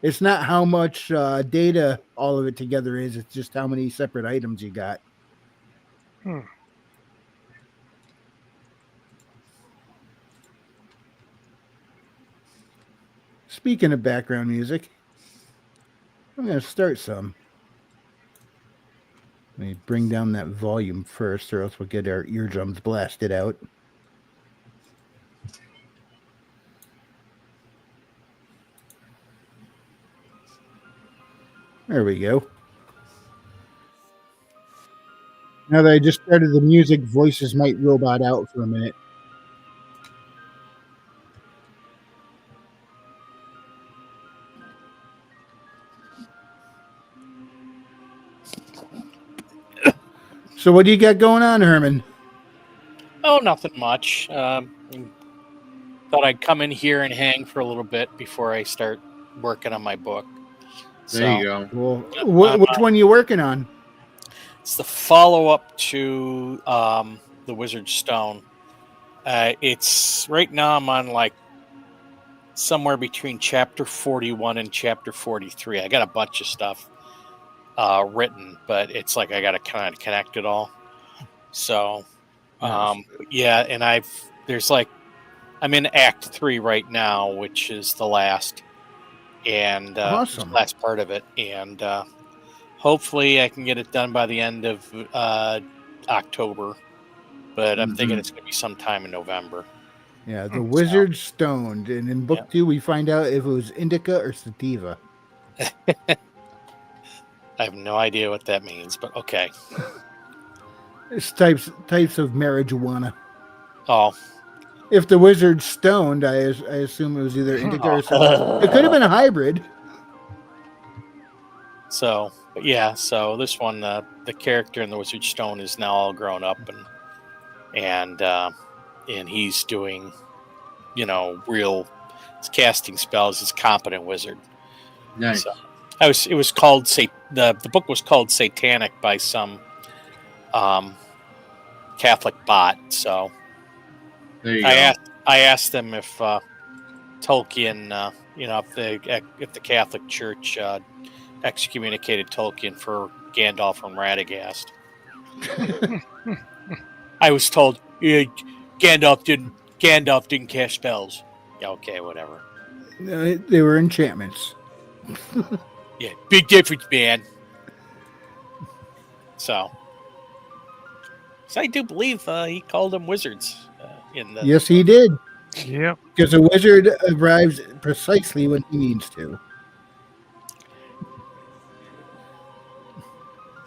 It's not how much data all of it together is. It's just how many separate items you got. Speaking of background music, I'm going to start some. Let me bring down that volume first, or else we'll get our eardrums blasted out. There we go. Now that I just started the music, voices might robot out for a minute. So what do you got going on, Herman? Oh, nothing much. Thought I'd come in here and hang for a little bit before I start working on my book. There you go. Well, which one are you working on? It's the follow-up to the Wizard Stone. It's right now I'm on like somewhere between chapter 41 and chapter 43. I got a bunch of stuff written, but it's like I got to kind of connect it all. So, yeah, and I'm in Act 3 right now, which is the last awesome. last part of it, and hopefully I can get it done by the end of October. But I'm thinking it's going to be sometime in November. Yeah, the Wizard Stoned, and in book 2 we find out if it was indica or sativa. I have no idea what that means, but okay. It's types of marijuana. Oh. If the Wizard's stoned, I assume it was either indica or sativa. It could have been a hybrid. So, but yeah, so this one, the character in the Wizard Stone is now all grown up, and he's doing, real casting spells. He's a competent wizard. Nice. So, it was called the book was called Satanic by some Catholic bot. So there you go. go. I asked them if Tolkien, if the Catholic Church excommunicated Tolkien for Gandalf from Radagast. I was told Gandalf didn't cast spells. Yeah, okay, whatever. They were enchantments. Yeah, big difference, man. So I do believe he called them wizards. Yes, he did. Yeah, because a wizard arrives precisely when he needs to.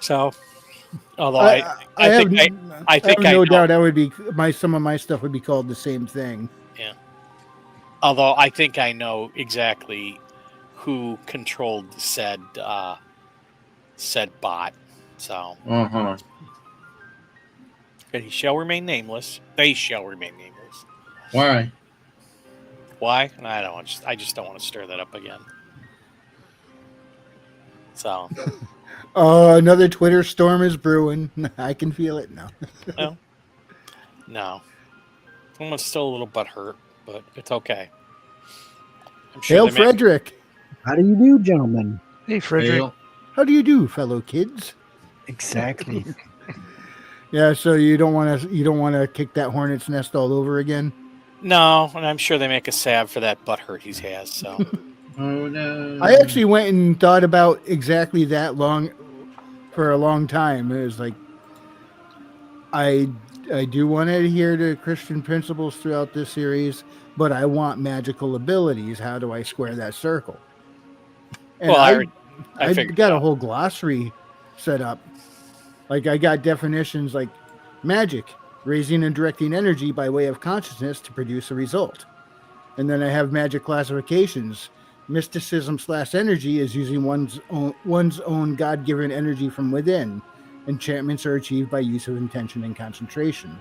So, although I think no doubt that would be some of my stuff would be called the same thing. Yeah. Although I think I know exactly who controlled said bot. So. He shall remain nameless. They shall remain nameless. Why? Why? I just don't want to stir that up again. So. Another Twitter storm is brewing. I can feel it now. No. I'm still a little butthurt. but it's okay. I'm sure Hail, they make- Frederick. How do you do, gentlemen? Hey, Frederick. Hail. How do you do, fellow kids? Exactly. Yeah, so you don't want to kick that hornet's nest all over again. No, and I'm sure they make a salve for that butt hurt he has. So Oh no! I actually went and thought about exactly that for a long time. It was like I do want to adhere to Christian principles throughout this series, but I want magical abilities. How do I square that circle? And Well, I I figured got that. a whole glossary set up. Like I got definitions like magic, raising and directing energy by way of consciousness to produce a result. And then I have magic classifications. Mysticism / energy is using one's own God-given energy from within. Enchantments are achieved by use of intention and concentration.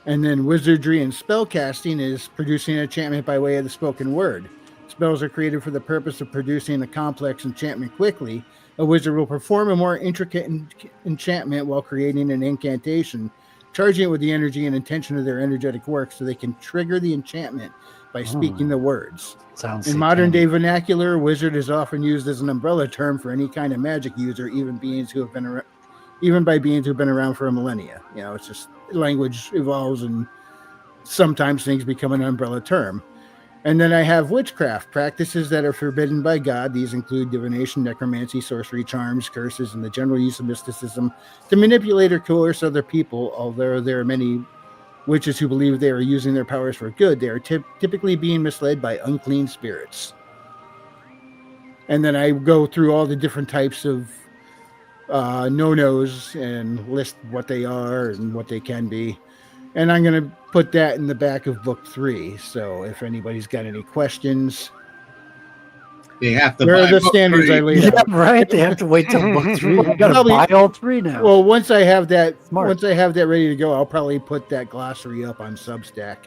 And then wizardry and spellcasting is producing an enchantment by way of the spoken word. Spells are created for the purpose of producing a complex enchantment quickly. A wizard will perform a more intricate enchantment while creating an incantation, charging it with the energy and intention of their energetic work so they can trigger the enchantment by speaking the words. Sounds In modern day vernacular, wizard is often used as an umbrella term for any kind of magic user, even by beings who have been around for a millennia. You know, it's just language evolves and sometimes things become an umbrella term. And then I have witchcraft, practices that are forbidden by God. These include divination, necromancy, sorcery, charms, curses, and the general use of mysticism to manipulate or coerce other people. Although there are many witches who believe they are using their powers for good, they are typically being misled by unclean spirits. And then I go through all the different types of no-nos and list what they are and what they can be. And I'm going to put that in the back of book 3. So if anybody's got any questions, They have to there buy are the book standards three. I laid Yeah, out. right. They have to wait till book 3. You gotta Probably- buy all 3 now. Well, once I have that Smart. ready to go, I'll probably put that glossary up on Substack.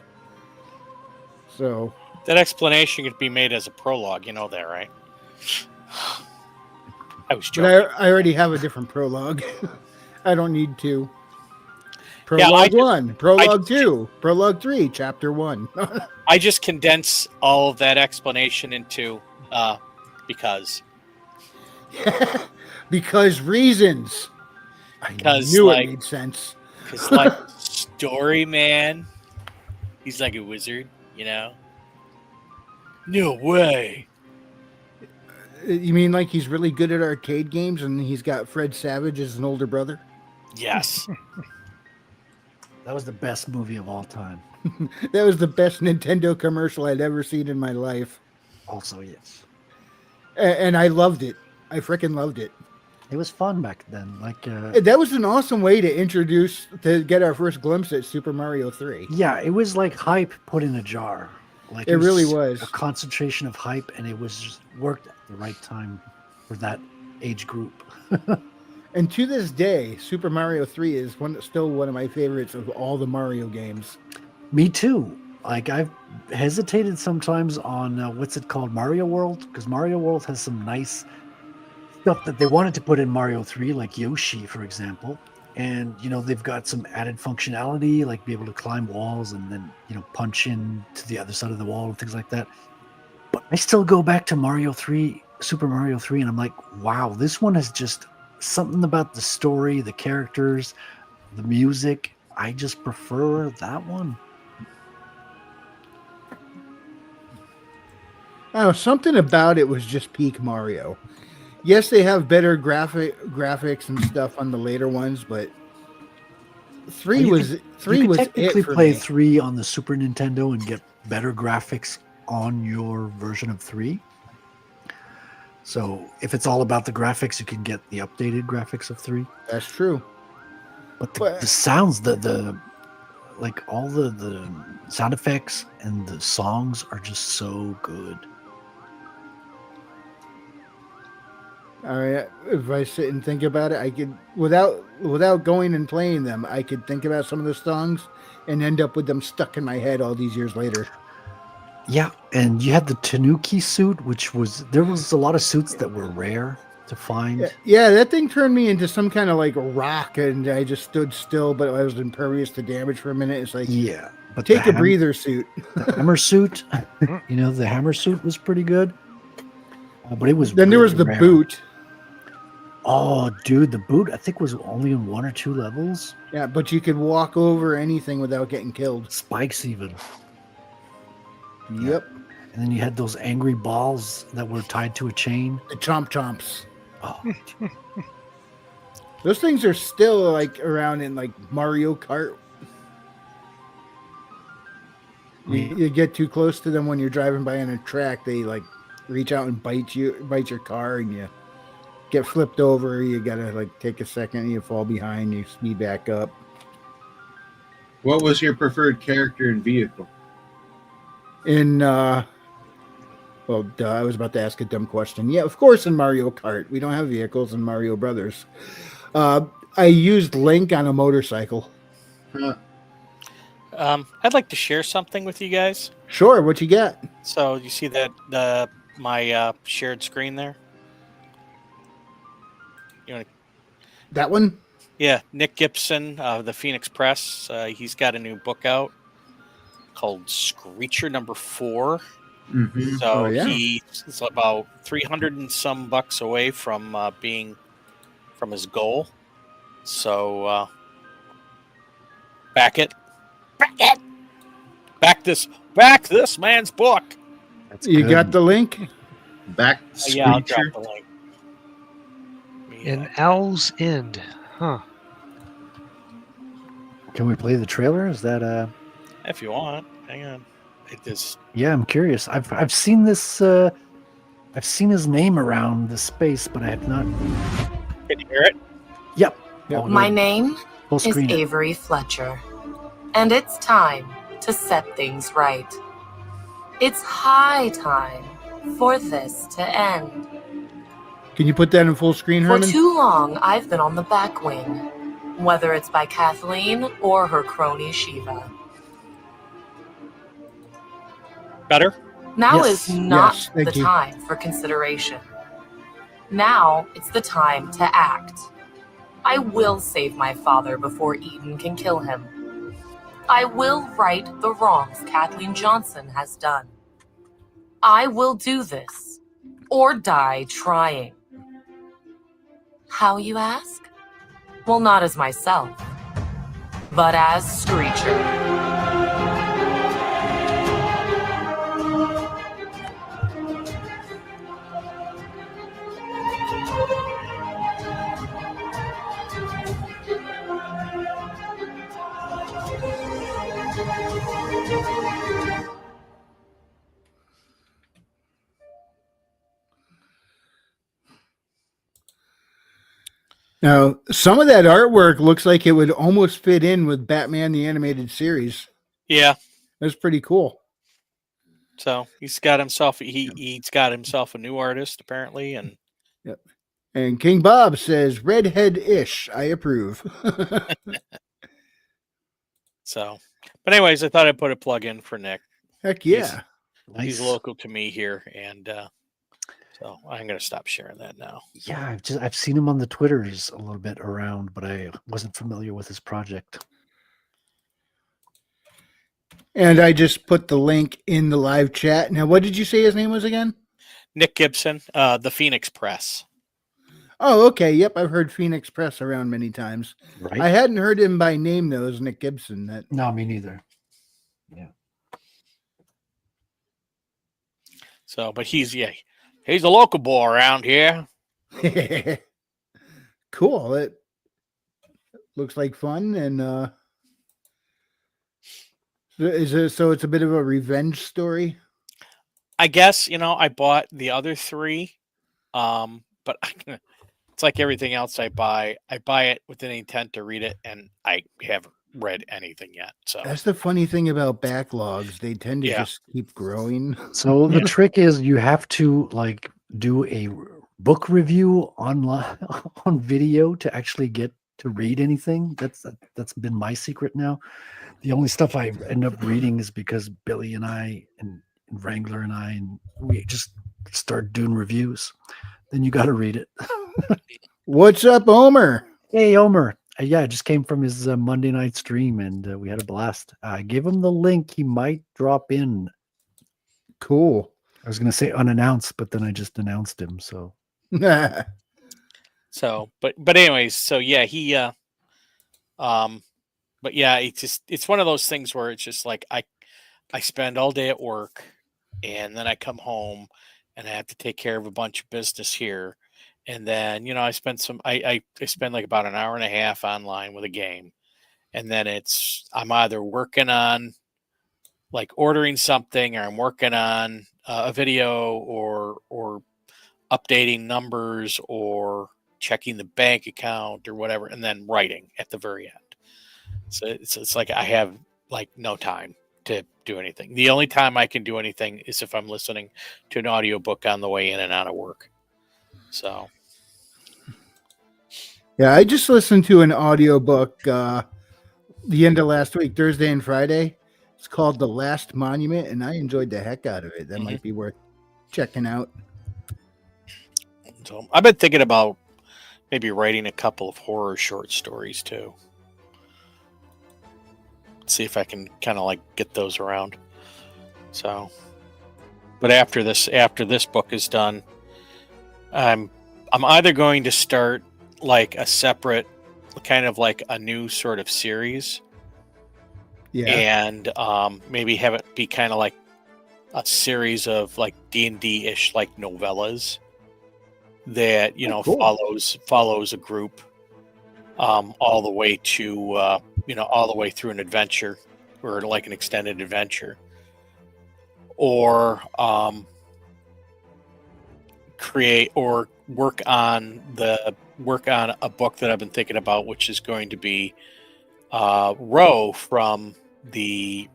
So That explanation could be made as a prologue. You know that, right? I was but joking. I already have a different prologue. I don't need to. Yeah, Prologue I just- 1, Prologue 2, Prologue 3, Chapter 1. I just condense all of that explanation into because Because reasons. I Because, knew like- it made sense. it's like story man. He's like a wizard, you know. No way. You mean like he's really good at arcade games and he's got Fred Savage as an older brother? Yes. That was the best movie of all time. That was the best Nintendo commercial I'd ever seen in my life. Also, yes. And I loved it. I freaking loved it. It was fun back then. Like, That was an awesome way to get our first glimpse at Super Mario 3. yeah, it was like hype put in a jar. Like It really was. a concentration of hype, and it was just worked at the right time for that age group. And to this day, Super Mario 3 is still one of my favorites of all the Mario games. Me too. Like I've hesitated sometimes on what's it called, Mario World, because Mario World has some nice stuff that they wanted to put in Mario 3, like Yoshi, for example. And you know they've got some added functionality, like be able to climb walls and then punch in to the other side of the wall and things like that. But I still go back to Super Mario 3, and I'm like, wow, this one has just something about the story, the characters, the music. I just prefer that one. Oh, something about it was just peak Mario. Yes, they have better graphics and stuff on the later ones, but three You was could technically it for play me. 3 on the Super Nintendo and get better graphics on your version of 3. So if it's all about the graphics, you can get the updated graphics of 3. That's true. But But- the sounds, the like all the sound effects and the songs are just so good. All right, if I sit and think about it, I could without going and playing them, I could think about some of the songs and end up with them stuck in my head all these years later. Yeah, and you had the Tanuki suit, there was a lot of suits that were rare to find. Yeah, that thing turned me into some kind of like rock, and I just stood still, but I was impervious to damage for a minute. It's like, Yeah. But Take the a breather suit. the hammer suit, the hammer suit was pretty good. But it was Then there was really the rare. boot. Oh, dude, the boot I think was only in 1 or 2 levels. Yeah, but you could walk over anything without getting killed. Spikes even. Yep. And then you had those angry balls that were tied to a chain. The chomp chomps. Oh, Those things are still like around in like Mario Kart. You get too close to them when you're driving by on a track, they like reach out and bite your car, and you get flipped over. You gotta like take a second, you fall behind, you speed back up. What was your preferred character and vehicle? Well, duh, I was about to ask a dumb question. Yeah, of course, in Mario Kart. We don't have vehicles in Mario Brothers. I used Link on a motorcycle. I'd like to share something with you guys. Sure, what you got? So you see that my shared screen there? You want That one? Yeah, Nick Gibson of the Phoenix Press. He's got a new book out called Screecher Number 4. Mm-hmm. So Oh, yeah. he's about 300 and some bucks away from being from his goal. So back this man's book. that's You good. got the link? Back Yeah, I'll drop Screecher. the link. An Owl's End. Huh. Can we play the trailer? Is that If you want, hang on. It is. Yeah, I'm curious. I've seen this. I've seen his name around the space, but I have not. Can you hear it? Yep. Yep. Oh, My no. name Full is screen. Avery Fletcher, and it's time to set things right. It's high time for this to end. Can you put that in full screen, For Herman? too long, I've been on the back wing, whether it's by Kathleen or her crony Shiva. Better? Now Yes, is not yes, thank the you. time for consideration. Now it's the time to act. I will save my father before Eden can kill him. I will right the wrongs Kathleen Johnson has done. I will do this, or die trying. How, you ask? Well, not as myself, but as Screecher. Now, some of that artwork looks like it would almost fit in with Batman the Animated Series. Yeah. That's pretty cool. So he's got himself. He's got himself a new artist apparently, and And King Bob says, redhead-ish. I approve. so. But anyways, I thought I'd put a plug in for Nick. Heck yeah. Nice. He's local to me here, and so I'm gonna stop sharing that now. Yeah, I've seen him on the Twitters a little bit around, but I wasn't familiar with his project. And I just put the link in the live chat. Now, what did you say his name was again? Nick Gibson, the Phoenix Press. Oh, okay. Yep, I've heard Phoenix Press around many times. Right? I hadn't heard him by name, though, as Nick Gibson. That No, me neither. So, but he's a local boy around here. Cool. It looks like fun. And so it's a bit of a revenge story? I guess, I bought the other 3, but it's like everything else I buy. I buy it with an intent to read it, and I haven't read anything yet. So That's the funny thing about backlogs. They tend to Yeah. just keep growing. So the trick is you have to like do a book review online on video to actually get to read anything. That's been my secret now. The only stuff I end up reading is because Billy and I and Wrangler and we just start doing reviews. Then you got to read it. What's up, Omer? Hey, Omer. Yeah, it just came from his Monday night stream, and we had a blast. I gave him the link. He might drop in. Cool. I was going to say unannounced, but then I just announced him. So So, but anyways, so yeah, he but yeah, it's one of those things where it's just like I spend all day at work, and then I come home and I have to take care of a bunch of business here, and then I spend like about an hour and a half online with a game, and then I'm either working on like ordering something, or I'm working on a video, or updating numbers, or checking the bank account or whatever, and then writing at the very end. So it's like I have like no time to do anything. The only time I can do anything is if I'm listening to an audiobook on the way in and out of work. So yeah, I just listened to an audiobook the end of last week, Thursday and Friday. It's called The Last Monument, and I enjoyed the heck out of it. That might be worth checking out. So I've been thinking about maybe writing a couple of horror short stories too. See if I can kind of like get those around. So, but after this book is done, I'm either going to start like a separate, kind of like a new sort of series, and maybe have it be kind of like a series of like D&D-ish like novellas that follows a group all the way to all the way through an adventure, or like an extended adventure, or create or work on a book that I've been thinking about, which is going to be Ro from the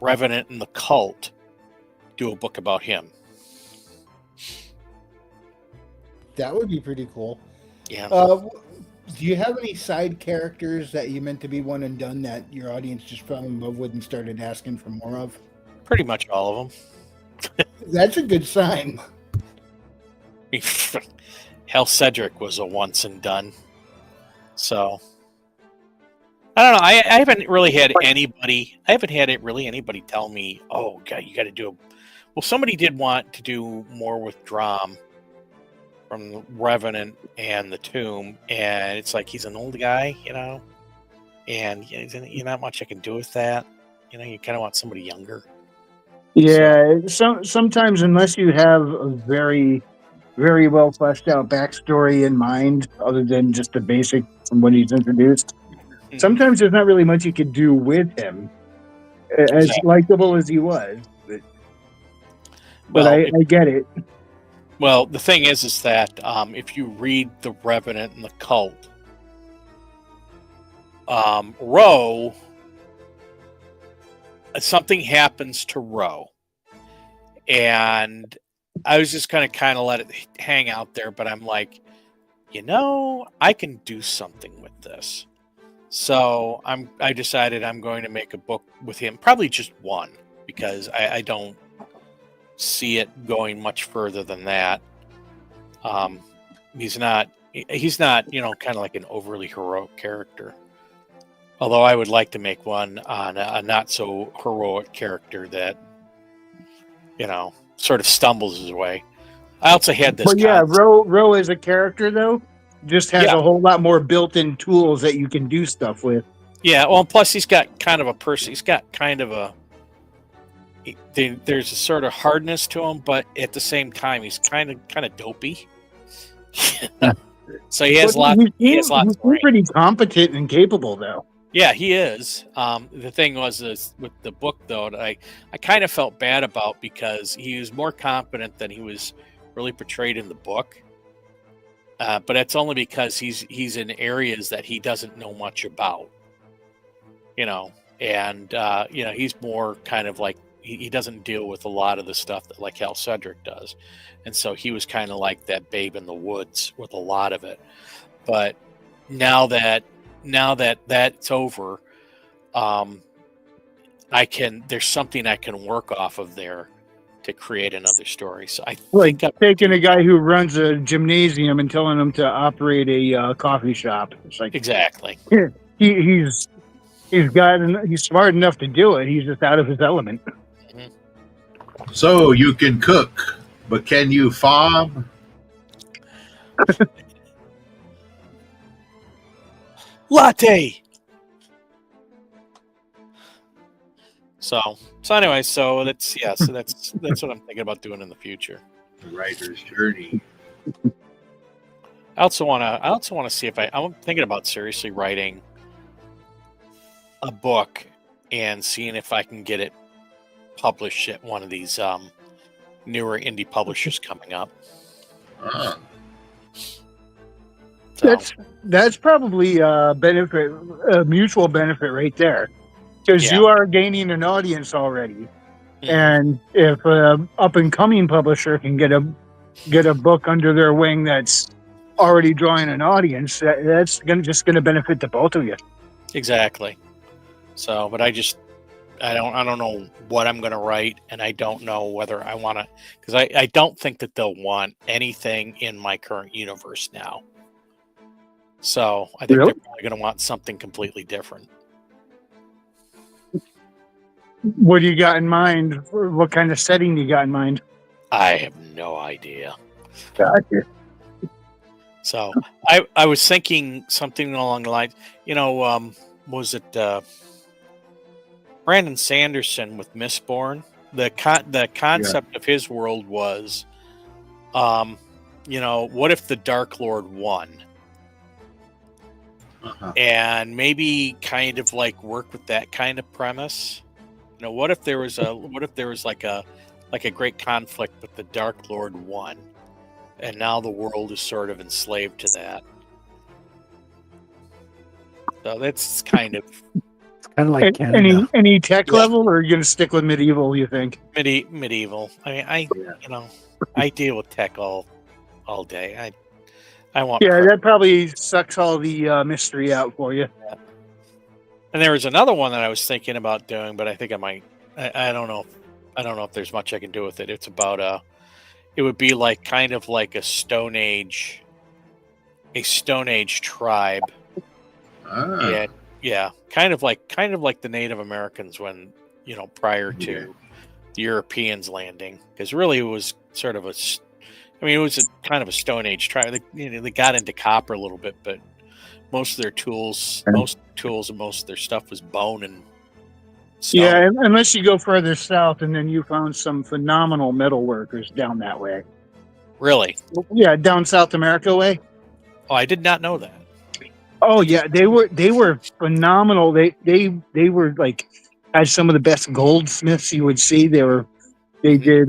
Revenant and the Cult. Do a book about him. That would be pretty cool. Yeah. Do you have any side characters that you meant to be one and done that your audience just fell in love with and started asking for more of? Pretty much all of them. That's a good sign. Hell, Cedric was a once and done. So I don't know. I haven't really had anybody. I haven't had anybody tell me, "Oh, God, you got to do." Well, somebody did want to do more with Drom from the Revenant and the Tomb, and it's like he's an old guy, and you not much I can do with that. You kind of want somebody younger. Yeah, sometimes unless you have a very, very well fleshed out backstory in mind, other than just the basic from when he's introduced, sometimes there's not really much you could do with him, as likable as he was. But I get it. Well, the thing is that if you read The Revenant and the Cult, Ro, something happens to Ro, and I was just going to kind of let it hang out there, but I'm like, I can do something with this. So I decided I'm going to make a book with him, probably just one, because I don't see it going much further than that. He's not kind of like an overly heroic character. Although I would like to make one on a not so heroic character that, sort of stumbles his way. I also had this. But yeah, Ro as a character though just has a whole lot more built-in tools that you can do stuff with. Yeah, well, plus he's got kind of a person. He's got kind of a. There's a sort of hardness to him, but at the same time, he's kind of dopey. So he has lots. He's pretty competent and capable, though. Yeah, he is. The thing was with the book, though, that I kind of felt bad about, because he was more competent than he was really portrayed in the book. But that's only because he's in areas that he doesn't know much about. And he's more kind of like. He doesn't deal with a lot of the stuff that like Hal Cedric does. And so he was kind of like that babe in the woods with a lot of it. But now that that's over, there's something I can work off of there to create another story. So I Like think I'm taking a guy who runs a gymnasium and telling him to operate a coffee shop. It's like exactly. he's smart enough to do it. He's just out of his element. Mhm. So you can cook, but can you farm? Latte. So anyway, so that's what I'm thinking about doing in the future. The writer's journey. I also want to see if I'm thinking about seriously writing a book and seeing if I can get it published at one of these newer indie publishers coming up. Ah. So, That's probably a mutual benefit right there, because Yeah. you are gaining an audience already, mhm. and if an up and coming publisher can get a book under their wing that's already drawing an audience, that's just going to benefit the both of you. Exactly. So, but I don't know what I'm going to write, and I don't know whether I want to, because I don't think that they'll want anything in my current universe now. So I think Really? they're probably going to want something completely different. What do you got in mind? What kind of setting you got in mind? I have no idea. Gotcha. So I was thinking something along the lines, was it Brandon Sanderson with Mistborn? The concept of his world was, what if the Dark Lord won? Uh-huh. And maybe kind of like work with that kind of premise. What if there was like a great conflict, but the Dark Lord won, and now the world is sort of enslaved to that. So that's kind of like Canada. Any tech level, or are you going to stick with medieval? You think medieval? I mean, I deal with tech all day. I want. That probably sucks all the mystery out for you. Yeah. And there was another one that I was thinking about doing, but I think I might. I don't know. I don't know if there's much I can do with it. It's about it would be like kind of like a Stone Age tribe. Ah. Yeah, kind of like the Native Americans when prior to the Europeans landing, because really it was sort of it was a kind of a Stone Age tribe. They got into copper a little bit, but most of their tools and most of their stuff was bone and stone. Yeah, unless you go further south, and then you found some phenomenal metal workers down that way. Really? Yeah, down South America way. Oh, I did not know that. Oh yeah, they were phenomenal. They were like had some of the best goldsmiths you would see. They did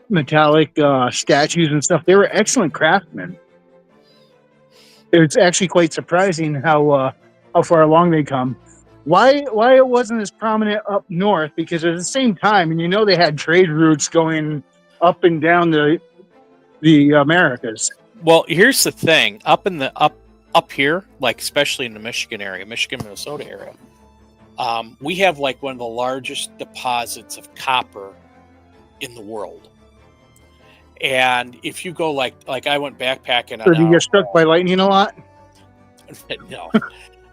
metallic statues and stuff. They were excellent craftsmen. It's actually quite surprising how far along they come. Why it wasn't as prominent up north? Because at the same time, and they had trade routes going up and down the Americas. Well, here's the thing: up here, like especially in the Michigan area, Minnesota area, we have like one of the largest deposits of copper in the world. And if you go like I went backpacking. So do you get struck by lightning a lot? No,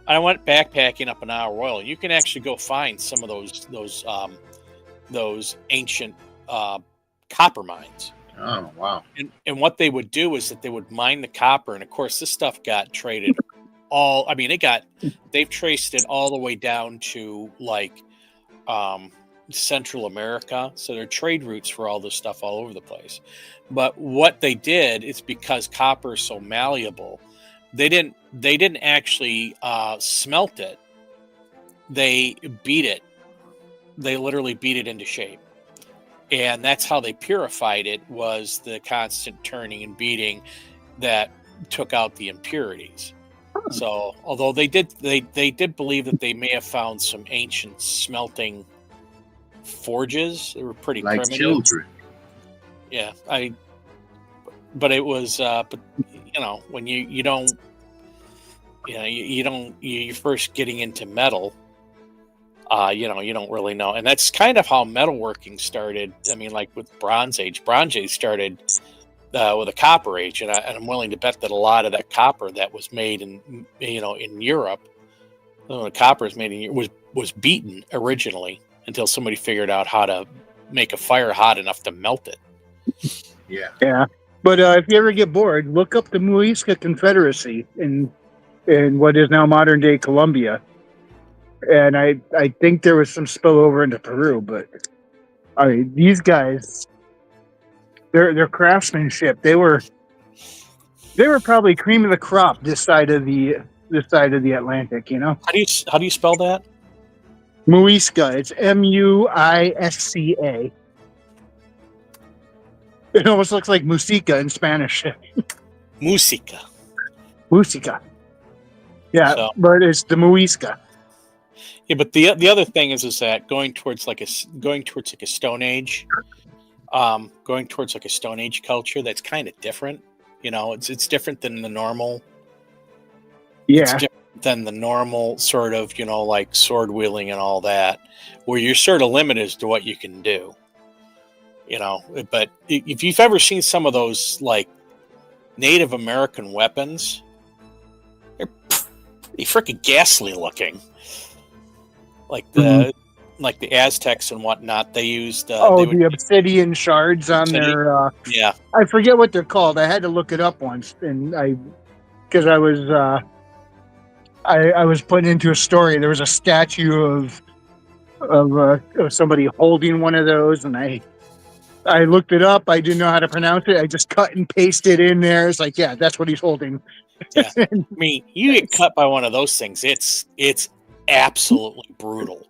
I went backpacking up in Isle Royal. You can actually go find some of those ancient copper mines. Oh wow! And what they would do is that they would mine the copper, and of course, this stuff got traded. They've traced it all the way down to like Central America. So there are trade routes for all this stuff all over the place. But what they did is because copper is so malleable, they didn't actually smelt it. They beat it. They literally beat it into shape. And that's how they purified it, was the constant turning and beating that took out the impurities. So although they did believe that they may have found some ancient smelting forges, they were pretty like primitive. Children. Yeah, but it was when you're first getting into metal, You know, you don't really know, and that's kind of how metalworking started. I mean, like with Bronze Age. Bronze Age started with the Copper Age, and I'm willing to bet that a lot of that copper that was made in Europe, the copper is made in was beaten originally until somebody figured out how to make a fire hot enough to melt it. Yeah. Yeah. But if you ever get bored, look up the Muisca Confederacy in what is now modern day Colombia. And I think there was some spillover into Peru, but I mean, these guys, their craftsmanship, they were probably cream of the crop this side of the Atlantic, you know. How do you spell that? Muisca. It's Muisca. It almost looks like musica in Spanish. Musica. Musica. Yeah, So- but it's the Muisca. Yeah, but the other thing is that going towards like a Stone Age, going towards like a Stone Age culture that's kind of different. You know, it's different than the normal. Yeah. It's different than the normal sort of, you know, like sword wielding and all that, where you're sort of limited as to what you can do. You know, but if you've ever seen some of those like Native American weapons, they're pretty freaking ghastly looking. Like the Aztecs and whatnot, they used the obsidian shards on their. Yeah, I forget what they're called. I had to look it up once, and because I was I was put into a story. There was a statue of somebody holding one of those, and I looked it up. I didn't know how to pronounce it. I just cut and pasted in there. It's like, yeah, that's what he's holding. yeah. I mean, you get cut by one of those things, it's absolutely brutal.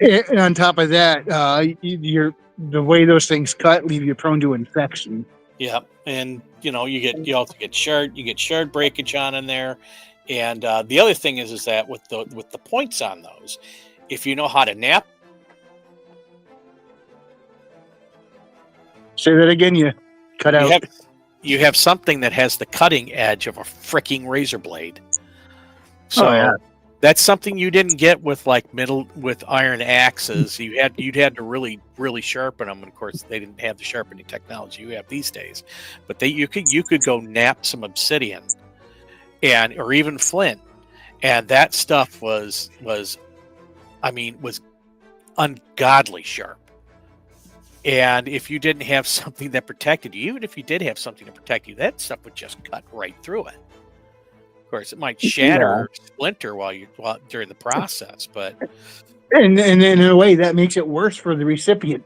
And on top of that, the way those things cut leave you prone to infection. Yeah, and you know you also get shard breakage on in there, and the other thing is that with the points on those, if you know how to nap. Say that again. You cut out. You have something that has the cutting edge of a freaking razor blade. So that's something you didn't get with with iron axes. You'd had to really, really sharpen them. And of course, they didn't have the sharpening technology you have these days. But you could go nap some obsidian, or even flint, and that stuff was ungodly sharp. And if you didn't have something that protected you, even if you did have something to protect you, that stuff would just cut right through it. Of course, it might shatter or splinter during the process, but and in a way that makes it worse for the recipient.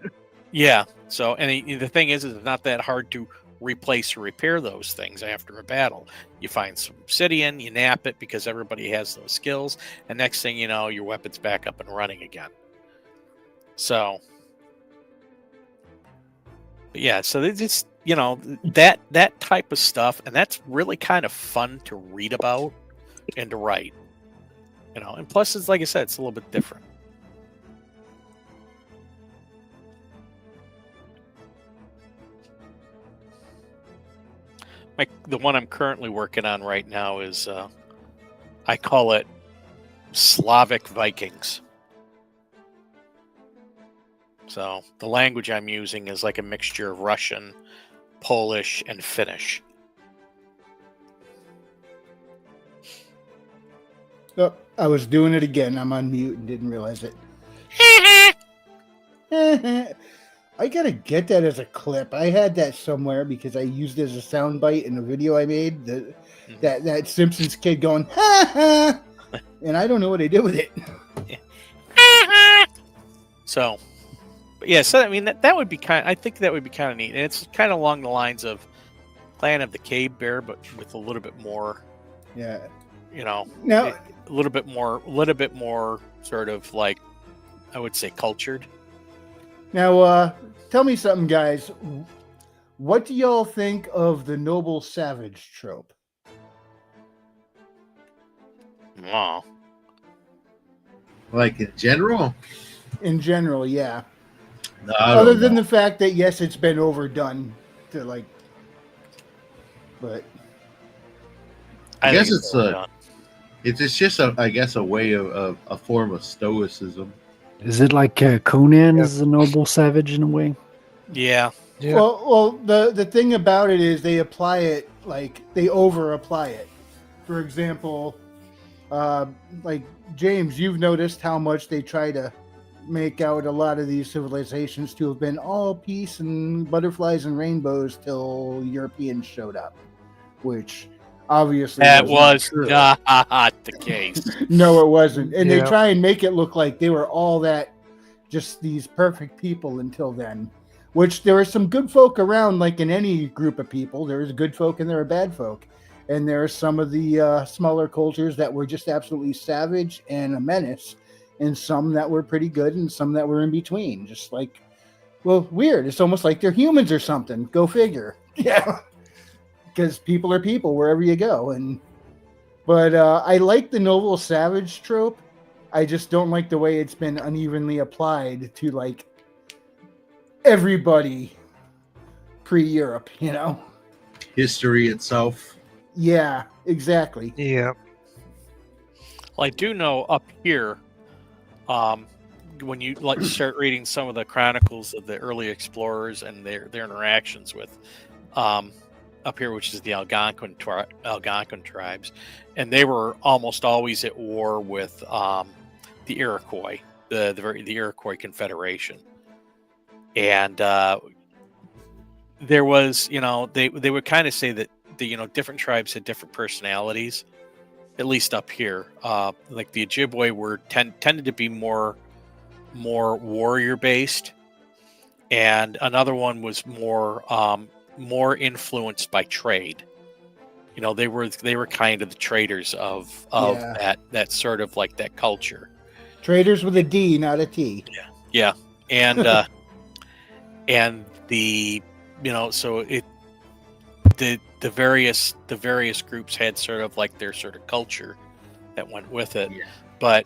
Yeah. So, and the thing is it's not that hard to replace or repair those things after a battle. You find some obsidian, you nap it because everybody has those skills, and next thing you know, your weapon's back up and running again. So, yeah. So they just, that type of stuff, and that's really kind of fun to read about and to write. And plus, it's like I said, it's a little bit different. The one I'm currently working on right now is, I call it Slavic Vikings. So the language I'm using is like a mixture of Russian, Polish, and Finnish. Oh, I was doing it again. I'm on mute and didn't realize it. I gotta get that as a clip. I had that somewhere because I used it as a soundbite in a video I made. That Simpsons kid going, ha ha, and I don't know what I did with it. So, but yeah, so I mean that would be I think that would be kind of neat, and it's kind of along the lines of Clan of the Cave Bear, but with a little bit more, yeah, now a little bit more sort of like, I would say, cultured. Now, tell me something, guys. What do y'all think of the noble savage trope? Wow. Like in general? In general, yeah. No, other than the fact that, yes, it's been overdone to but I guess it's just a way of a form of stoicism. Is it like Conan Yep. is a noble savage in a way? Yeah. Yeah. Well, the thing about it is they apply it like they over apply it. For example, like James, you've noticed how much they try to make out a lot of these civilizations to have been all peace and butterflies and rainbows till Europeans showed up, which obviously That not was true. not the case. No, it wasn't. And they Yeah. try and make it look like they were all that, just these perfect people until then. Which there are some good folk around, like in any group of people. There is good folk and there are bad folk. And there are some of the smaller cultures that were just absolutely savage and a menace, and some that were pretty good and some that were in between. Just like, well, weird. It's almost like they're humans or something. Go figure. Yeah. Because people are people wherever you go. But I like the noble savage trope. I just don't like the way it's been unevenly applied to like everybody pre-Europe, you know? History itself. Yeah, exactly. Yeah. Well, I do know up here, when you start reading some of the chronicles of the early explorers and their interactions with up here, which is the Algonquin tribes, and they were almost always at war with the Iroquois, the Iroquois Confederation, and there was, they would kind of say that the different tribes had different personalities, at least up here. Like the Ojibwe tended to be more warrior based, and another one was more influenced by trade. They were kind of the traders of Yeah. that sort of like that culture. Traders with a D, not a T. Yeah, and and the so the various groups had sort of like their sort of culture that went with it. Yeah. But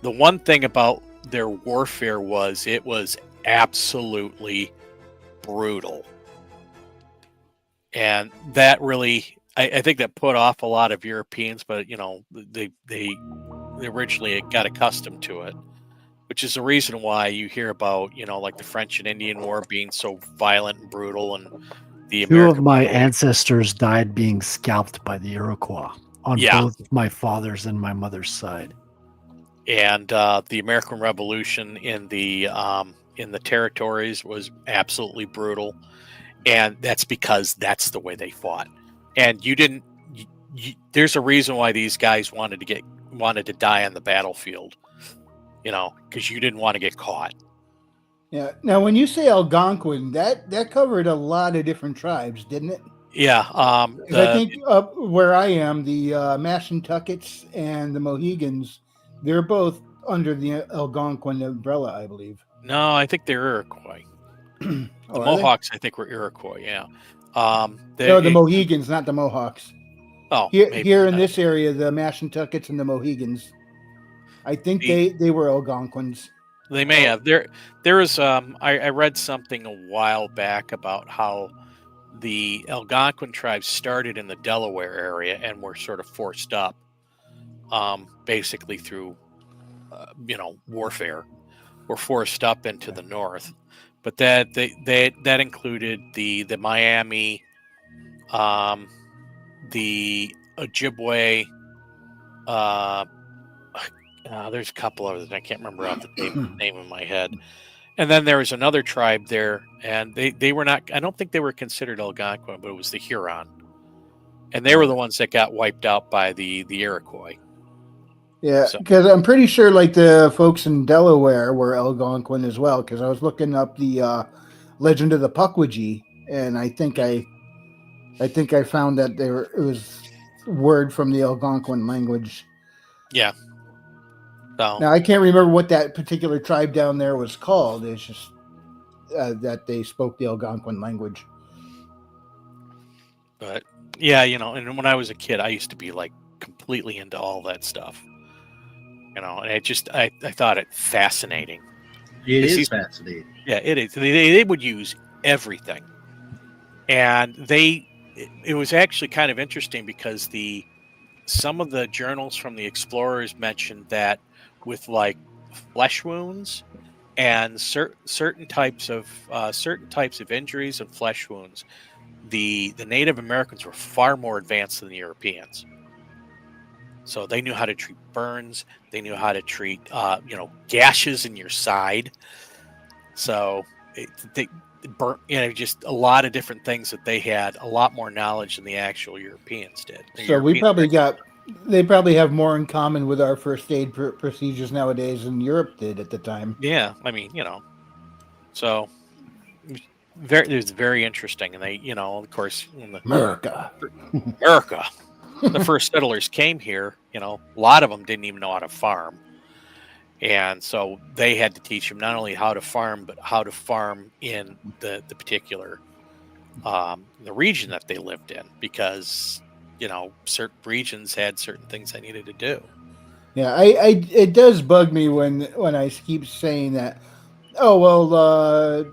the one thing about their warfare was it was absolutely brutal. And that really, I think that put off a lot of Europeans, but they originally got accustomed to it, which is the reason why you hear about like the French and Indian War being so violent and brutal, and the Two of American my Revolution. ancestors died being scalped by the Iroquois on Yeah. both my father's and my mother's side. And the American Revolution in the territories was absolutely brutal, and that's because that's the way they fought. And there's a reason why these guys wanted to die on the battlefield, because you didn't want to get caught. Yeah. Now, when you say Algonquin, that covered a lot of different tribes, didn't it? Yeah. 'Cause I think where I am, the Mashantuckets and the Mohegans, they're both under the Algonquin umbrella, I believe. No, I think they're Iroquois. Oh, The are they? Mohawks, I think, were Iroquois. Yeah. No, the Mohegans, not the Mohawks. Oh, Here, maybe here in not. this area, the Mashantuckets and the Mohegans, I think they were Algonquins. They may have. There is. I read something a while back about how the Algonquin tribes started in the Delaware area and were sort of forced up, basically through, warfare, were forced up into the north. But that included the Miami, the Ojibwe. There's a couple others. I can't remember off the name of my head. And then there was another tribe there, and they were not. I don't think they were considered Algonquin, but it was the Huron, and they were the ones that got wiped out by the Iroquois. Yeah, So- because I'm pretty sure like the folks in Delaware were Algonquin as well. Because I was looking up the Legend of the Pukwudgie, and I think I found that it was word from the Algonquin language. Yeah. So Now I can't remember what that particular tribe down there was called. It's just that they spoke the Algonquin language. but yeah, and when I was a kid, I used to be like completely into all that stuff. And I thought it fascinating. It This is is- fascinating. Yeah, it is. They would use everything, and it was actually kind of interesting because some of the journals from the explorers mentioned that with like flesh wounds and certain types of injuries and flesh wounds. The Native Americans were far more advanced than the Europeans. So they knew how to treat burns. They knew how to treat, gashes in your side. So just a lot of different things that they had a lot more knowledge than the actual Europeans did. So they probably have more in common with our first aid procedures nowadays than Europe did at the time. Yeah, I mean, so it was very interesting, and they, of course, when America, the first settlers came here, a lot of them didn't even know how to farm, and so they had to teach them not only how to farm, but how to farm in the particular the region that they lived in, because certain regions had certain things they needed to do. Yeah, it does bug me when I keep saying that. Oh well,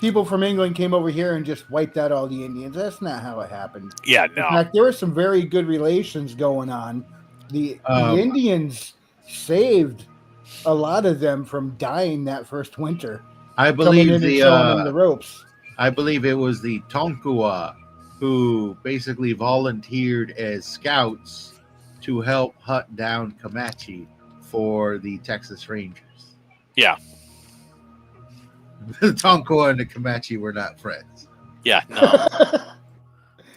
people from England came over here and just wiped out all the Indians. That's not how it happened. Yeah, no. In fact, there were some very good relations going on. The Indians saved a lot of them from dying that first winter. I believe showing them the ropes. I believe it was the Tonkawa who basically volunteered as scouts to help hunt down Comanche for the Texas Rangers. Yeah. The Tonkawa and the Comanche were not friends. Yeah, no. Matter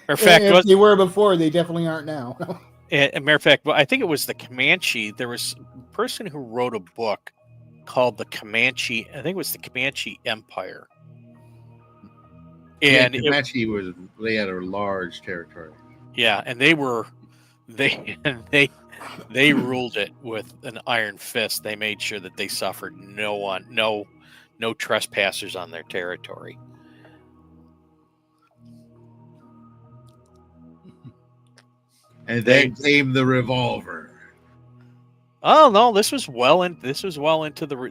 of fact, if they were before, they definitely aren't now. Matter of fact, I think it was the Comanche. There was a person who wrote a book called the Comanche. I think it was the Comanche Empire. And Comanche they had a large territory. Yeah, and they ruled it with an iron fist. They made sure that they suffered no trespassers on their territory. And then came the revolver. Oh no, this was well into the.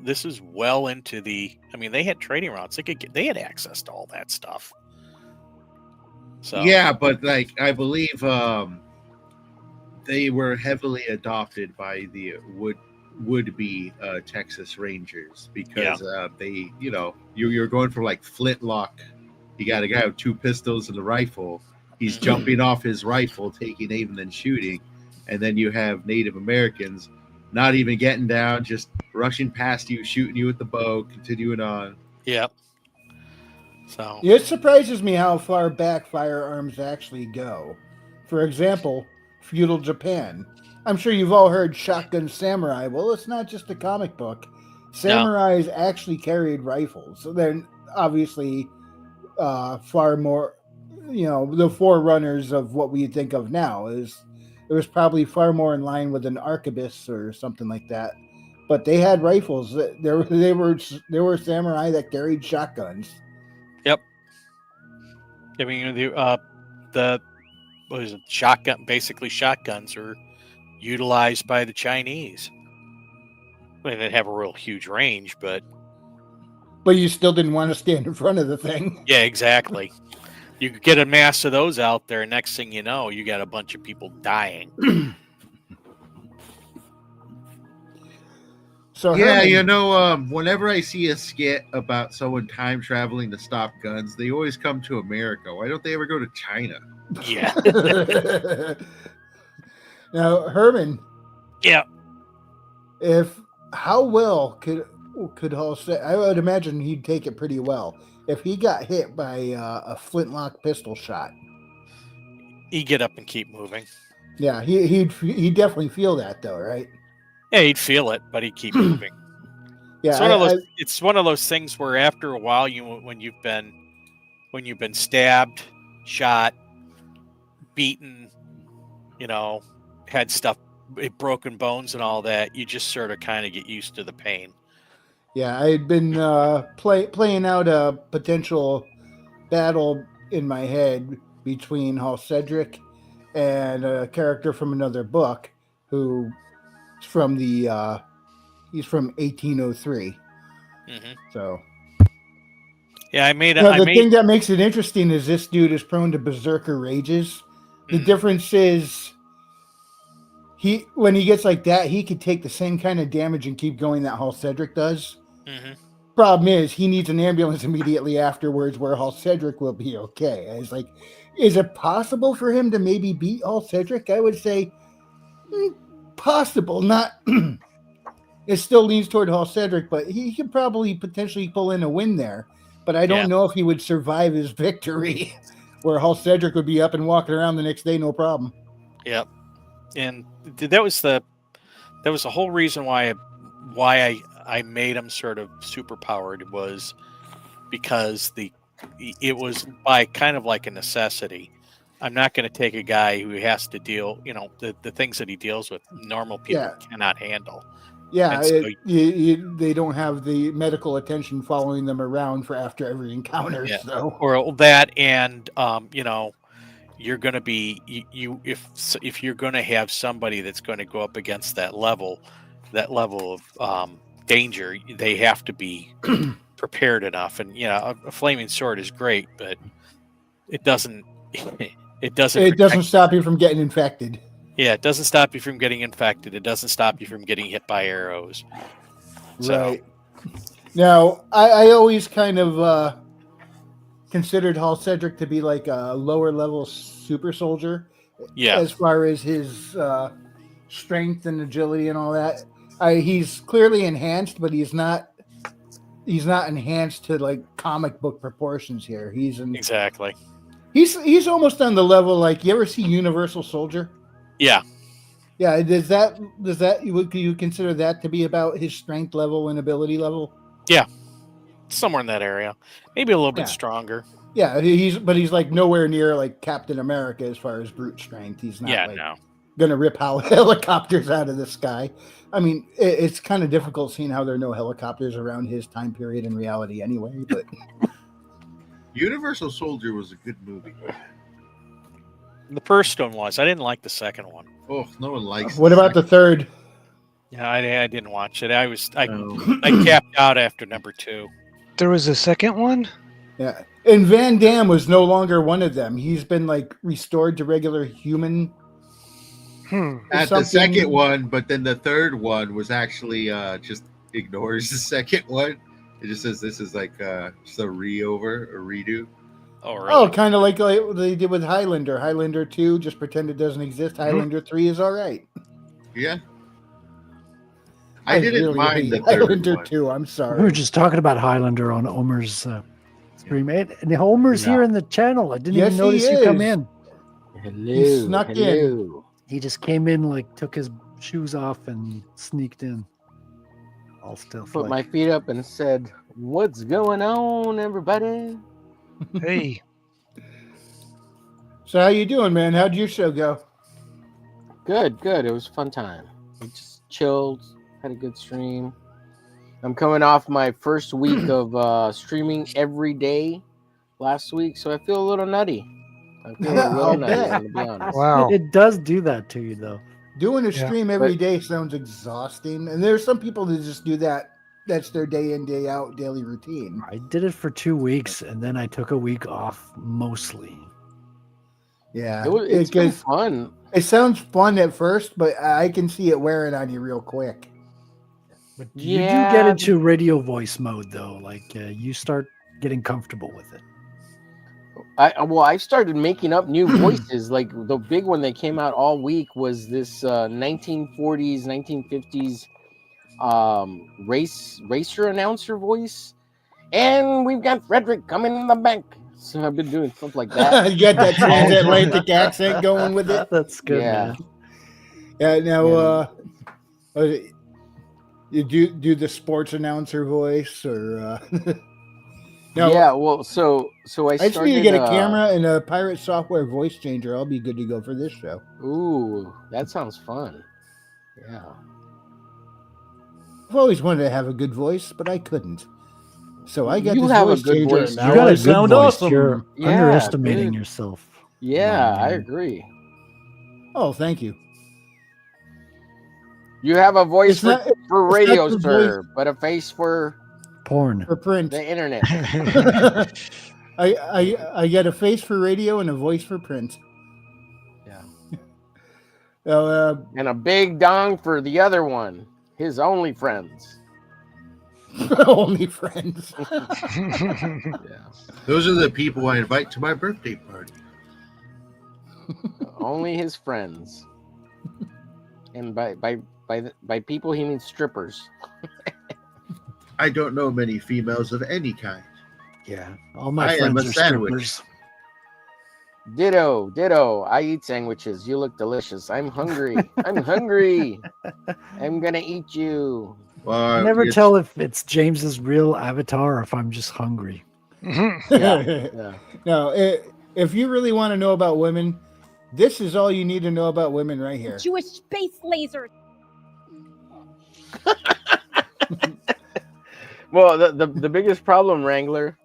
I mean, they had trading routes. They had access to all that stuff. So yeah, but I believe they were heavily adopted by the would-be Texas Rangers because they, you're going for flintlock. You got a guy with 2 pistols and a rifle. He's jumping off his rifle, taking aim and then shooting, and then you have Native Americans not even getting down, just rushing past you, shooting you with the bow, continuing on. Yep. So it surprises me how far back firearms actually go. For example, feudal Japan. I'm sure you've all heard Shotgun Samurai. Well, it's not just a comic book. Samurais actually carried rifles. So they're obviously far more, the forerunners of what we think of now. It was probably far more in line with an arquebus or something like that. But they had rifles. There were samurai that carried shotguns. Yep. I mean, the shotgun? Basically, shotguns were utilized by the Chinese. I mean, they'd have a real huge range, but you still didn't want to stand in front of the thing. Yeah, exactly. You could get a mass of those out there. Next thing you know, you got a bunch of people dying. So Herman, whenever I see a skit about someone time traveling to stop guns, they always come to America. Why don't they ever go to China? Yeah. Now, Herman. Yeah. How well could Hall say? I would imagine he'd take it pretty well. If he got hit by a flintlock pistol shot, he'd get up and keep moving. Yeah, he'd definitely feel that though, right? Yeah, he'd feel it, but he'd keep moving. Yeah, it's one of those things where after a while, when you've been stabbed, shot, beaten, had stuff, broken bones and all that, you just sort of kind of get used to the pain. Yeah, I had been playing out a potential battle in my head between Hall Cedric and a character from another book who is from he's from 1803. Mm-hmm. So yeah, the thing that makes it interesting is this dude is prone to berserker rages. The difference is when he gets like that, he could take the same kind of damage and keep going that Hall Cedric does. Mm-hmm. Problem is, he needs an ambulance immediately afterwards, where Hall Cedric will be okay. It's like, is it possible for him to maybe beat Hall Cedric? I would say possible. Not. It still leans toward Hall Cedric, but he could probably potentially pull in a win there. But I don't know if he would survive his victory, where Hall Cedric would be up and walking around the next day, no problem. Yep. And that was the whole reason why I made him sort of super powered, was because it was by kind of like a necessity. I'm not going to take a guy who has to deal, the things that he deals with, normal people cannot handle. Yeah, they don't have the medical attention following them around for after every encounter. Yeah. So. Or that, and you're going to be if you're going to have somebody that's going to go up against that level of danger, they have to be prepared enough. And a flaming sword is great, but it doesn't stop you from getting infected. Yeah, it doesn't stop you from getting infected. It doesn't stop you from getting hit by arrows. So. Right. Now, I always kind of considered Hall Cedric to be like a lower level super soldier. Yeah. As far as his strength and agility and all that. He's clearly enhanced, but he's not enhanced to like comic book proportions here. Exactly. He's almost on the level, like, you ever see Universal Soldier? Yeah. Yeah, does that would you consider that to be about his strength level and ability level? Yeah. Somewhere in that area. Maybe a little bit stronger. Yeah, he's like nowhere near like Captain America as far as brute strength. He's not gonna rip helicopters out of the sky. I mean, it's kind of difficult seeing how there are no helicopters around his time period in reality anyway, but Universal Soldier was a good movie. The first one was. I didn't like the second one. Oh, no one likes. What about the third? Yeah, I didn't watch it. I capped out after number 2. There was a second one? Yeah. And Van Damme was no longer one of them. He's been like restored to regular human. At the second one, but then the third one was actually just ignores the second one. It just says this is like just a redo. Oh, really? Oh, kind of like they did with Highlander. Highlander 2, just pretend it doesn't exist. Highlander 3 is all right. Yeah. I didn't really mind the third Highlander one. 2, I'm sorry. We were just talking about Highlander on Omer's stream. And Homer's here in the channel. I didn't even notice you come in. He snuck in. He just came in, like, took his shoes off and sneaked in. All still Put my feet up and said, "What's going on, everybody?" Hey. So how you doing, man? How'd your show go? Good. It was a fun time. We just chilled, had a good stream. I'm coming off my first week of streaming every day last week, so I feel a little nutty. I feel a little nutty, to be honest. Wow. It does do that to you, though. Doing a stream every day sounds exhausting, and there's some people that just do that. That's their day in, day out daily routine. I did it for 2 weeks, and then I took a week off mostly. Yeah, it's been fun. It sounds fun at first, but I can see it wearing on you real quick. But you do get into radio voice mode, though. Like, you start getting comfortable with it. I started making up new voices. Like, the big one that came out all week was this 1940s, 1950s racer announcer voice. And we've got Frederick coming in the bank. So I've been doing stuff like that. You got that transatlantic accent going with it. That's good, man. Yeah. Now, you do the sports announcer voice, or? No, yeah, well, so I just need to get a camera and a pirate software voice changer. I'll be good to go for this show. Ooh, that sounds fun. Yeah. I've always wanted to have a good voice, but I couldn't. So I got You this have a voice good changer. voice. Now You got I a good sound voice. awesome. You're Yeah, underestimating dude. yourself. Yeah, Wow, I man. agree. Oh, thank you. You have a voice It's not- for it's radio, not the sir, but a face for Porn. For print. the internet. I got a face for radio and a voice for print. Yeah. And a big dong for the other one. His only friends. Only friends. Yeah. Those are the people I invite to my birthday party. Only his friends. And by people he means strippers. I don't know many females of any kind. Yeah, all my I am friends a are sandwich. strippers. Ditto. I eat sandwiches. You look delicious. I'm hungry. I'm hungry. I'm gonna eat you. I never tell if it's James's real avatar or if I'm just hungry. Yeah. No, if you really want to know about women, this is all you need to know about women right here. Jewish space lasers. Well, the biggest problem, Wrangler,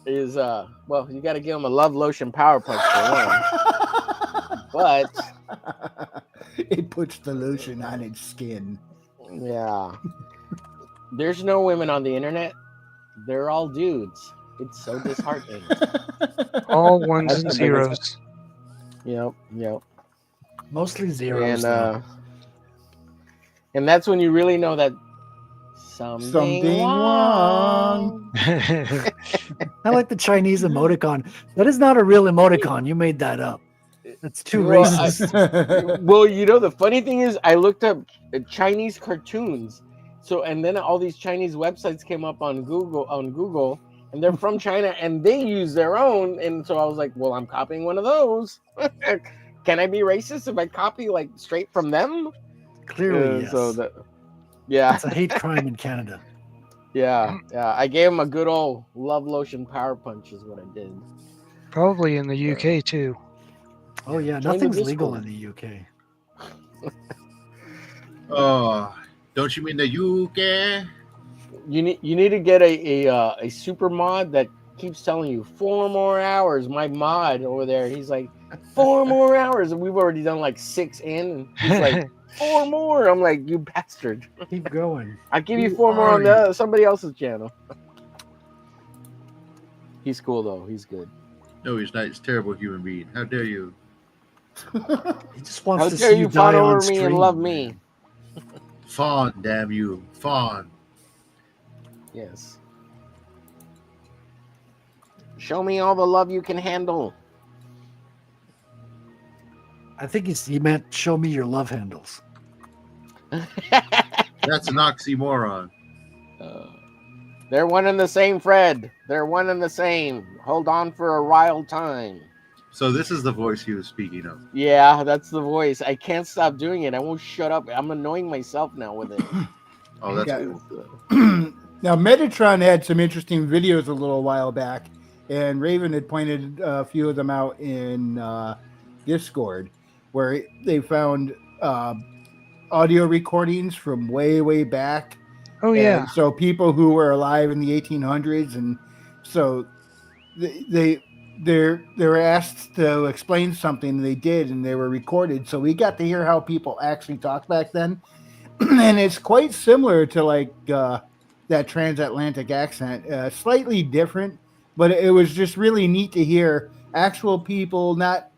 is well, you got to give him a love lotion power punch for one. But it puts the lotion on its skin. Yeah. There's no women on the internet. They're all dudes. It's so disheartening. All ones and zeros. Yep. Mostly zeros. And that's when you really know that something wrong. I like the Chinese emoticon. That is not a real emoticon. You made that up. That's too racist. Well, you know, the funny thing is I looked up Chinese cartoons. So, and then all these Chinese websites came up on Google, and they're from China and they use their own. And so I was like, well, I'm copying one of those. Can I be racist if I copy like straight from them? Clearly, yes. So yeah. It's a hate crime in Canada. Yeah. I gave him a good old love lotion power punch is what I did. Probably in the UK too. Oh yeah, Join nothing's the legal in Discord. the UK. Oh, don't you mean the UK? You need to get a super mod that keeps telling you 4 more hours. My mod over there, he's like 4 more hours, and we've already done like 6 in. And he's like 4 more. I'm like, you bastard. Keep going. I'll give you 4 more on somebody else's channel. He's cool though. He's good. No, he's not. He's a terrible human being. How dare you? He just wants How to dare see you you die fawn over on me stream. and love me? Fawn, damn you. Fawn. Yes. Show me all the love you can handle. I think he meant show me your love handles. That's an oxymoron. They're one and the same, Fred. They're one and the same. Hold on for a wild time. So this is the voice he was speaking of. Yeah, that's the voice. I can't stop doing it. I won't shut up. I'm annoying myself now with it. Oh, that's Yeah. cool. Now, Metatron had some interesting videos a little while back, and Raven had pointed a few of them out in Discord, where they found audio recordings from way back. Oh yeah. And so people who were alive in the 1800s, and so they were asked to explain something, and they did, and they were recorded. So we got to hear how people actually talked back then, and it's quite similar to like that transatlantic accent, slightly different, but it was just really neat to hear actual people not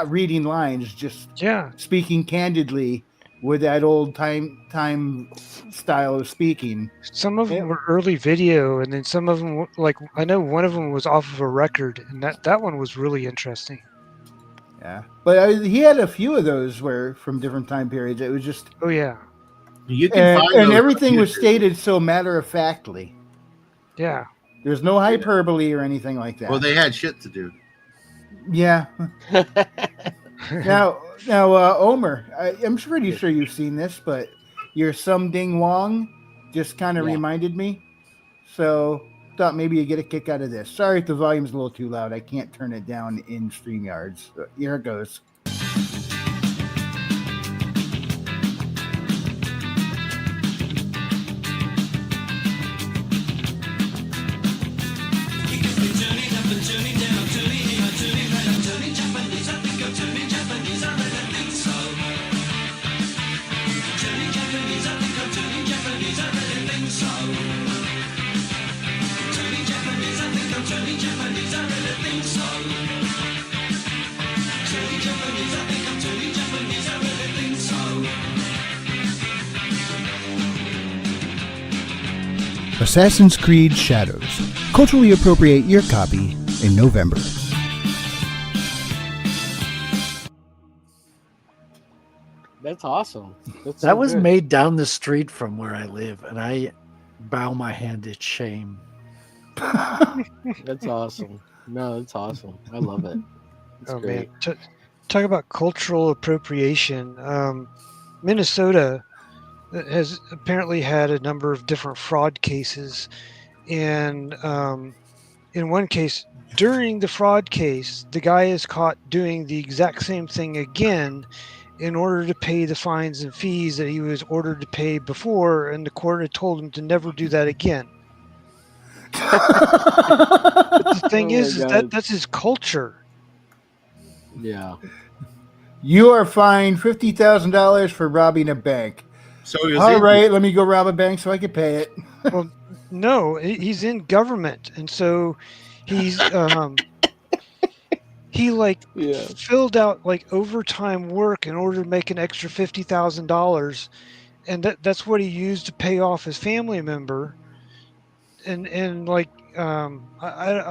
reading lines, just speaking candidly with that old time style of speaking. Some of them were early video, and then some of them, like I know one of them was off of a record, and that one was really interesting. Yeah, but he had a few of those where from different time periods. It was just you can find and those everything on was YouTube. stated so matter of factly. Yeah, there's no hyperbole or anything like that. Well, they had shit to do. Yeah. Now, Omer, I'm pretty sure you've seen this, but your Sum Ding Wong just kind of reminded me. So thought maybe you get a kick out of this. Sorry if the volume's a little too loud. I can't turn it down in StreamYards. Here it goes. Assassin's Creed Shadows. Culturally appropriate your copy in November. That's awesome. That's That so was good. made down the street from where I live, and I bow my hand in shame. That's awesome. No, that's awesome. I love it. It's Oh great. man, talk about cultural appropriation. Minnesota has apparently had a number of different fraud cases, and in one case, during the fraud case, the guy is caught doing the exact same thing again in order to pay the fines and fees that he was ordered to pay before, and the court had told him to never do that again. But the thing Oh my is God. that's his culture. Yeah. You are fined $50,000 for robbing a bank. So he was All Indian. right, let me go rob a bank so I can pay it. Well, no, he's in government, and so he's he Yeah. filled out like overtime work in order to make an extra $50,000, and that's what he used to pay off his family member. And like I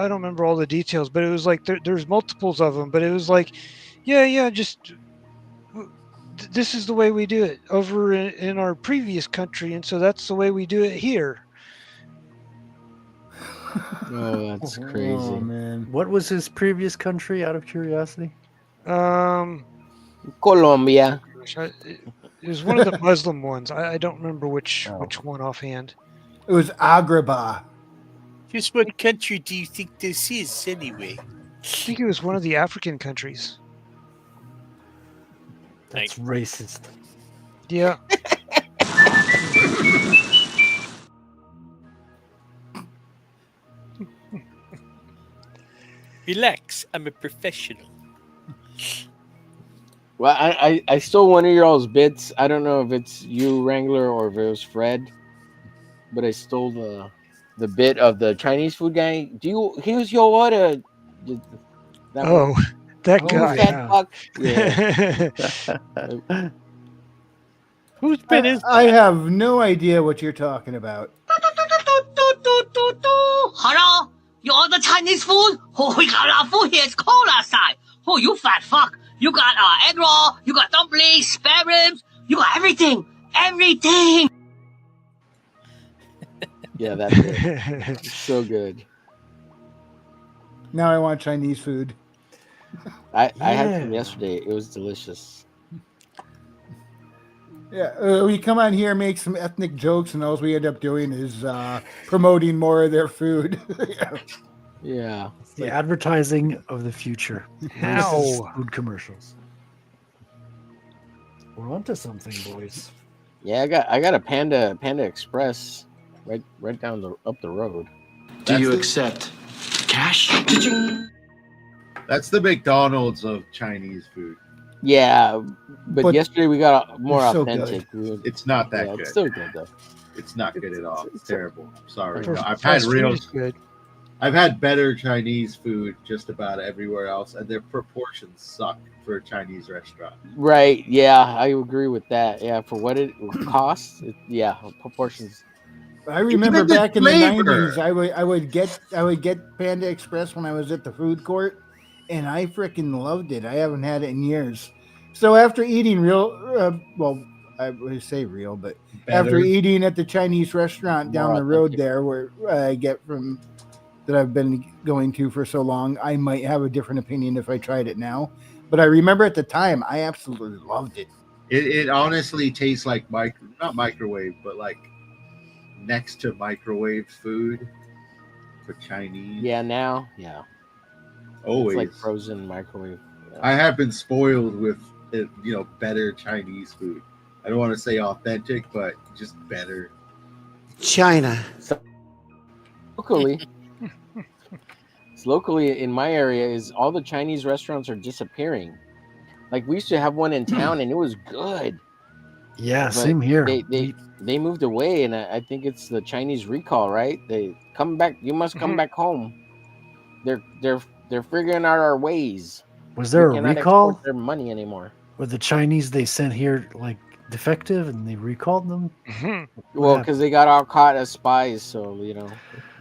don't remember all the details, but it was like there's multiples of them, but it was like, yeah, just this is the way we do it over in our previous country, and so that's the way we do it here. Oh, that's crazy. Oh, man. What was his previous country, out of curiosity? Colombia. Gosh, it was one of the Muslim ones. I don't remember which one offhand. It was Agrabah. Just what country do you think this is, anyway? I think it was one of the African countries. That's racist. Yeah. Relax, I'm a professional. Well, I stole one of your all's bits. I don't know if it's you, Wrangler, or if it was Fred, but I stole the bit of the Chinese food guy. Here's your order. That Oh, one. that Oh, guy. fat fuck. Yeah. Whose bit is I have no idea what you're talking about. Hello? You order Chinese food? Oh, we got our food here. It's cold outside. Oh, you fat fuck. You got egg roll. You got dumplings, spare ribs. You got everything. Everything. Yeah, that's it. It's so good. Now I want Chinese food. I had some yesterday. It was delicious. Yeah, we come on here, make some ethnic jokes, and all we end up doing is promoting more of their food. Yeah. It's the advertising of the future. How? Versus food commercials. We're onto something, boys. Yeah, I got a Panda Express right down up the road. Do you accept cash? That's the McDonald's of Chinese food. Yeah, but yesterday we got more so authentic. It's not that good. It's still good though. It's not good at all. It's terrible. Sorry. For No, I've had fast food real. is good. I've had better Chinese food just about everywhere else, and their proportions suck for a Chinese restaurant. Right? Yeah, I agree with that. Yeah, for what it costs, proportions. I remember Even the back in flavor. the 90s, I would get Panda Express when I was at the food court, and I freaking loved it. I haven't had it in years. So after eating I would say real, but after Better. eating at the Chinese restaurant down More the road authentic. there, where I get from that I've been going to for so long, I might have a different opinion if I tried it now. But I remember at the time, I absolutely loved it. It honestly tastes like not microwave, but like next to microwave food for Chinese. Yeah, now, yeah, Always. it's like frozen microwave. Yeah. I have been spoiled with better Chinese food. I don't want to say authentic, but just better. China. Locally in my area is all the Chinese restaurants are disappearing. Like we used to have one in town and it was good. Yeah, But same here. They moved away, and I think it's the Chinese recall, right? They come back. You must come back home. They're figuring out our ways. Was there We a cannot recall? export their money anymore. With the Chinese they sent here, like defective and they recalled them. Well, because they got all caught as spies, so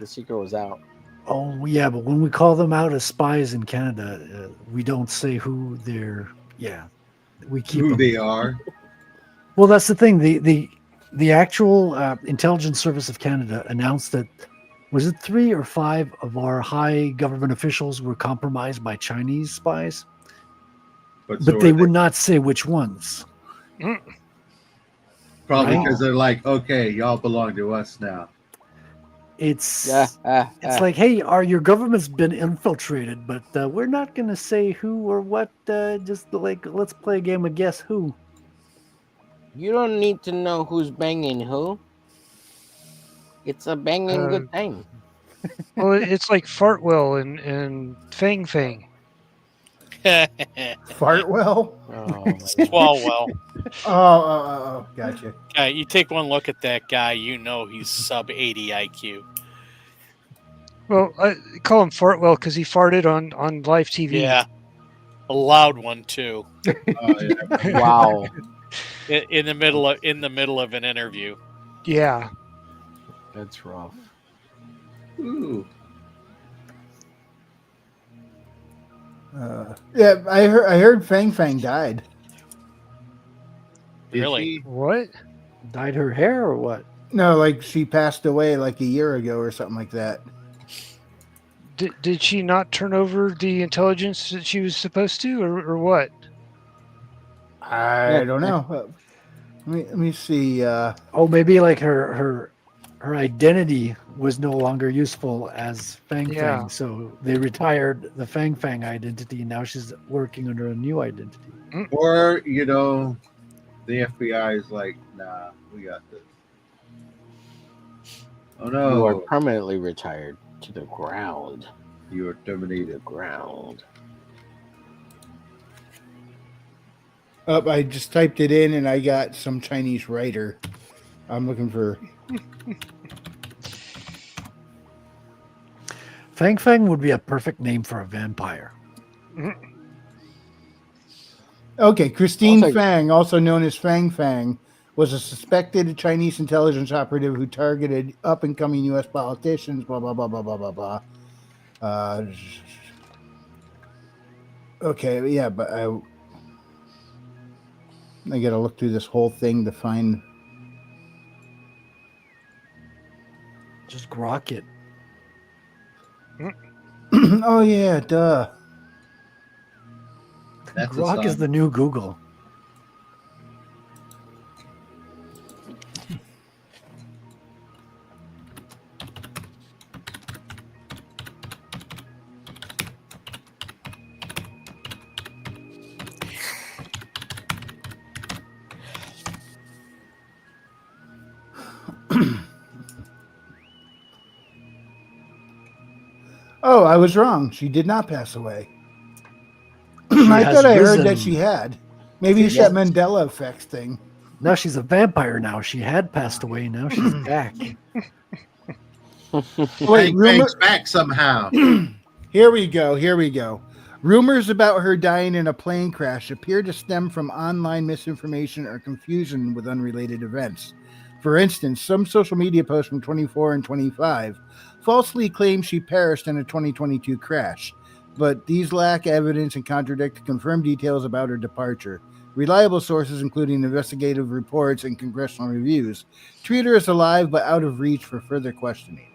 the secret was out. Oh yeah, but when we call them out as spies in Canada, we don't say who they're. Yeah, we keep Who them. they are. Well, that's the thing. The actual Intelligence Service of Canada announced that was it 3 or 5 of our high government officials were compromised by Chinese spies, But they would not say which ones. Probably Right? because they're like, okay, y'all belong to us now. It's like, hey, your government's been infiltrated, but we're not going to say who or what. Just like, let's play a game of guess who. You don't need to know who's banging who. It's a banging good time. Well, it's like Fartwell and Fang Fang. Fartwell? Swalwell. Oh, gotcha. You take one look at that guy, you know he's sub 80 IQ. Well, I call him Fartwell because he farted on live TV. Yeah, a loud one too. Wow. In the middle of an interview. Yeah, that's rough. Ooh. Yeah, I heard Fang Fang died. Really? What? Dyed her hair or what? No, like she passed away like a year ago or something like that. Did she not turn over the intelligence that she was supposed to, or what? I don't know. Let me see. Oh, maybe like her identity was no longer useful as Fang Yeah. Fang, so they retired the Fang Fang identity, and now she's working under a new identity. Or, the FBI is like, nah, we got this. Oh no. You are permanently retired to the ground. You are terminated. Ground. I just typed it in and I got some Chinese writer. I'm looking for. Fang Fang would be a perfect name for a vampire. Okay, Christine Also- Fang, also known as Fang Fang, was a suspected Chinese intelligence operative who targeted up-and-coming U.S. politicians. Blah blah blah blah blah blah blah. Okay, yeah, but I got to look through this whole thing to find. Just grok it. Oh yeah, duh. That's Grok is the new Google. Oh, I was wrong. She did not pass away. She I has thought I heard risen. that she had. Maybe it's that Mandela effect thing. Now she's a vampire now. She had passed away. Now she's back. Wait, Fang's back somehow. Here we go. Rumors about her dying in a plane crash appear to stem from online misinformation or confusion with unrelated events. For instance, some social media posts from 24 and 25 falsely claim she perished in a 2022 crash, but these lack evidence and contradict confirmed details about her departure. Reliable sources, including investigative reports and congressional reviews, treat her as alive but out of reach for further questioning.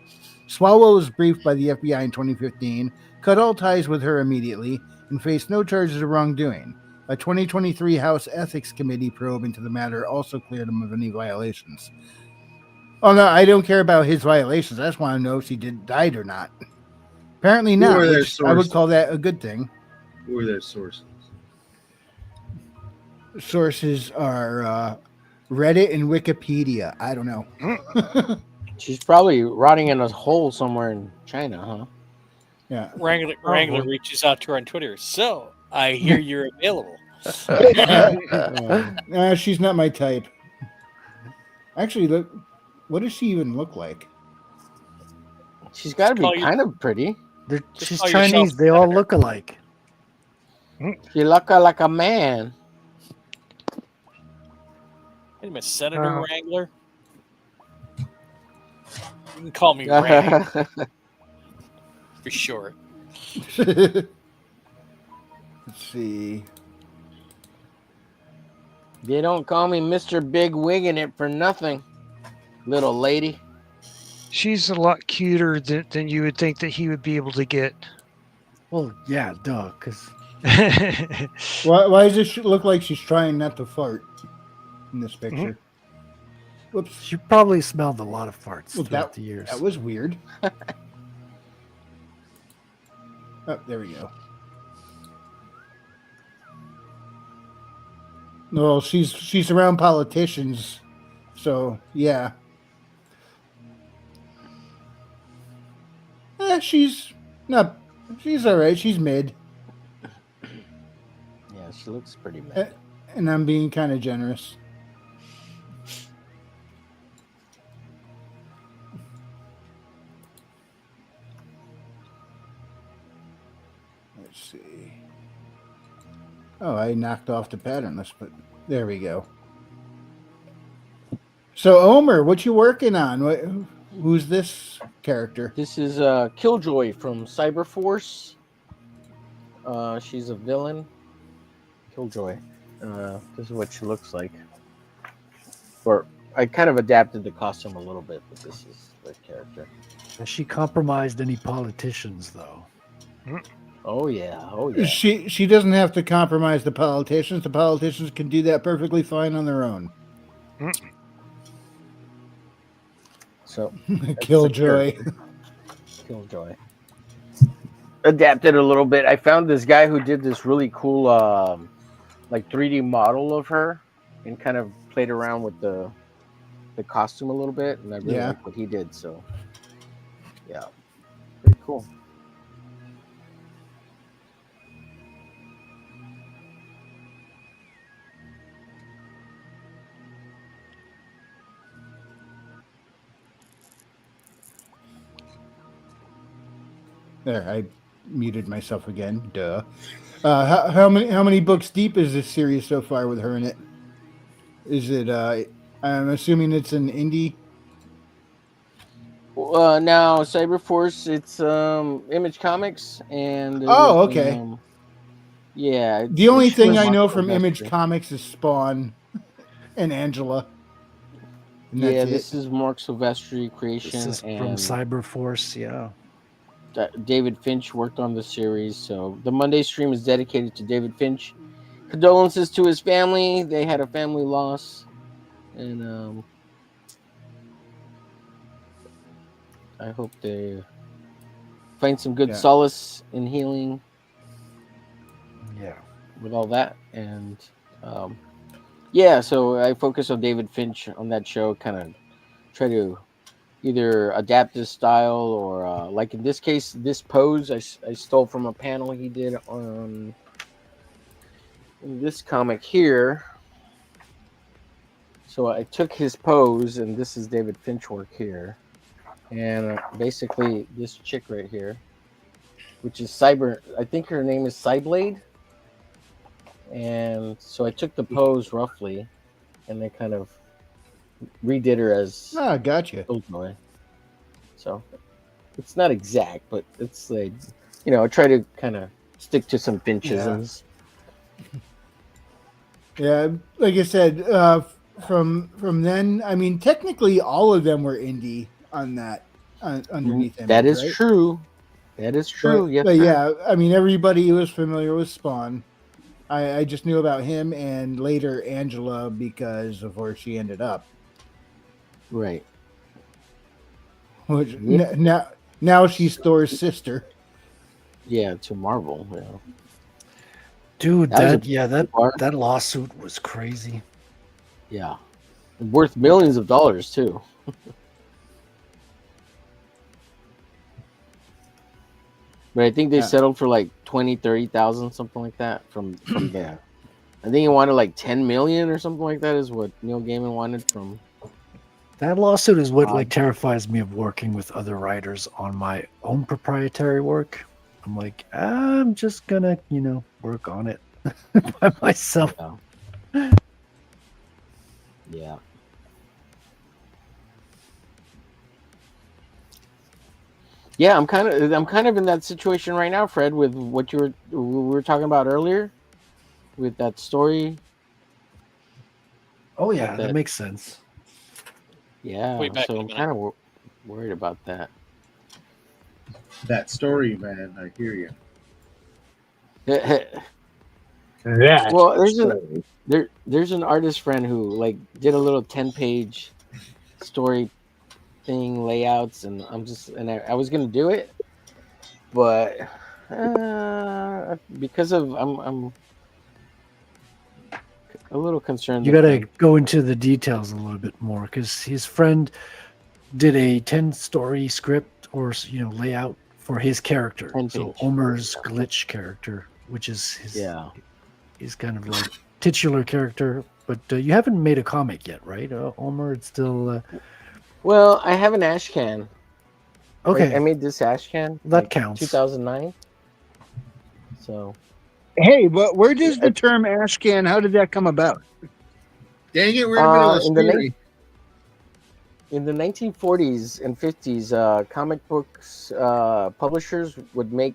Swalwell was briefed by the FBI in 2015, cut all ties with her immediately, and faced no charges of wrongdoing. A 2023 House Ethics Committee probe into the matter also cleared him of any violations. Oh no, I don't care about his violations. I just want to know if she died or not. Apparently not, Who are their which I would sources? call that a good thing. Who are their sources? Sources are Reddit and Wikipedia. I don't know. She's probably rotting in a hole somewhere in China, huh? Yeah. Wrangler reaches out to her on Twitter. So, I hear you're available. She's not my type. Actually, look. What does she even look like? She's got to Just call be you- kind of pretty. She's call yourself Chinese. They all look alike. She look like a man. Wait a minute, Senator Wrangler? You can call me Rang for short. Let's see. They don't call me Mr. Big Wig in it for nothing, little lady. She's a lot cuter than you would think that he would be able to get. Well, yeah, duh. Because Why does it look like she's trying not to fart in this picture? Whoops. She probably smelled a lot of farts Well, throughout the years. That was weird. Oh, there we go. Well, she's around politicians, so yeah. She's all right. She's mid. Yeah, she looks pretty mid. And I'm being kind of generous. Let's see. Oh, I knocked off the pattern list, but there we go. So, Omer, what you working on? Who's this character? This is Killjoy from Cyberforce. She's a villain. Killjoy. This is what she looks like. Or I kind of adapted the costume a little bit, but this is the character. Has she compromised any politicians, though? Oh yeah. She doesn't have to compromise the politicians. The politicians can do that perfectly fine on their own. So Killjoy. Killjoy. Adapted a little bit. I found this guy who did this really cool like 3D model of her and kind of played around with the costume a little bit, and I really like what he did. So yeah. Pretty cool. There, I muted myself again. Duh. How many books deep is this series so far with her in it? Is it? I'm assuming it's an indie. Now Cyberforce, it's Image Comics, and okay. Yeah. The only thing I know from Image Comics is Spawn and Angela. And yeah, this is Mark Silvestri creation. This is from Cyberforce, yeah. David Finch worked on the series, so the Monday stream is dedicated to David Finch. Condolences to his family. They had a family loss, and I hope they find some good solace in healing. Yeah, with all that, and yeah, so I focus on David Finch on that show, kind of try to either adapt his style or like in this case, this pose I stole from a panel he did on this comic here. So I took his pose, and this is David Finch work here, and basically this chick right here, which is I think her name is Cyblade, and so I took the pose roughly, and they kind of redid her as gotcha. Killjoy. So it's not exact, but it's like, I try to kind of stick to some Finchisms. Yeah, like I said, from then, I mean, technically all of them were indie on that underneath Image, that is right? true. That is true. Yes, but sir. yeah, I mean, everybody was familiar with Spawn. I just knew about him and later Angela because of where she ended up. Right. Which now she's Thor's sister. Yeah, to Marvel. Yeah. Dude, that lawsuit was crazy. Yeah, worth millions of dollars too. But I think they settled for like 20,000-30,000, something like that from there. I think he wanted like 10 million or something like that is what Neil Gaiman wanted from. That lawsuit is what like terrifies me of working with other writers on my own proprietary work. I'm like, I'm just gonna, work on it by myself. Yeah. Yeah, I'm kind of in that situation right now, Fred, with what we were talking about earlier, with that story. Oh yeah, that makes sense. Yeah, Wait back so in a I'm minute. kind of worried about that. That story, man. I hear you. Well, there's an artist friend who like did a little 10-page story thing, layouts, and I was gonna do it, but because of I'm a little concerned. You got to go into the details a little bit more because his friend did a 10-story script or layout for his character. 10 So page. Omer's glitch character, which is his kind of like titular character. But you haven't made a comic yet, right? Omer, it's still. Well, I have an ash can. Okay, I made this ash can. That counts. 2009. So. Hey, but where does the term ash can? How did that come about? Dang it, we're in the middle of theory. In the 1940s and 50s, comic books publishers would make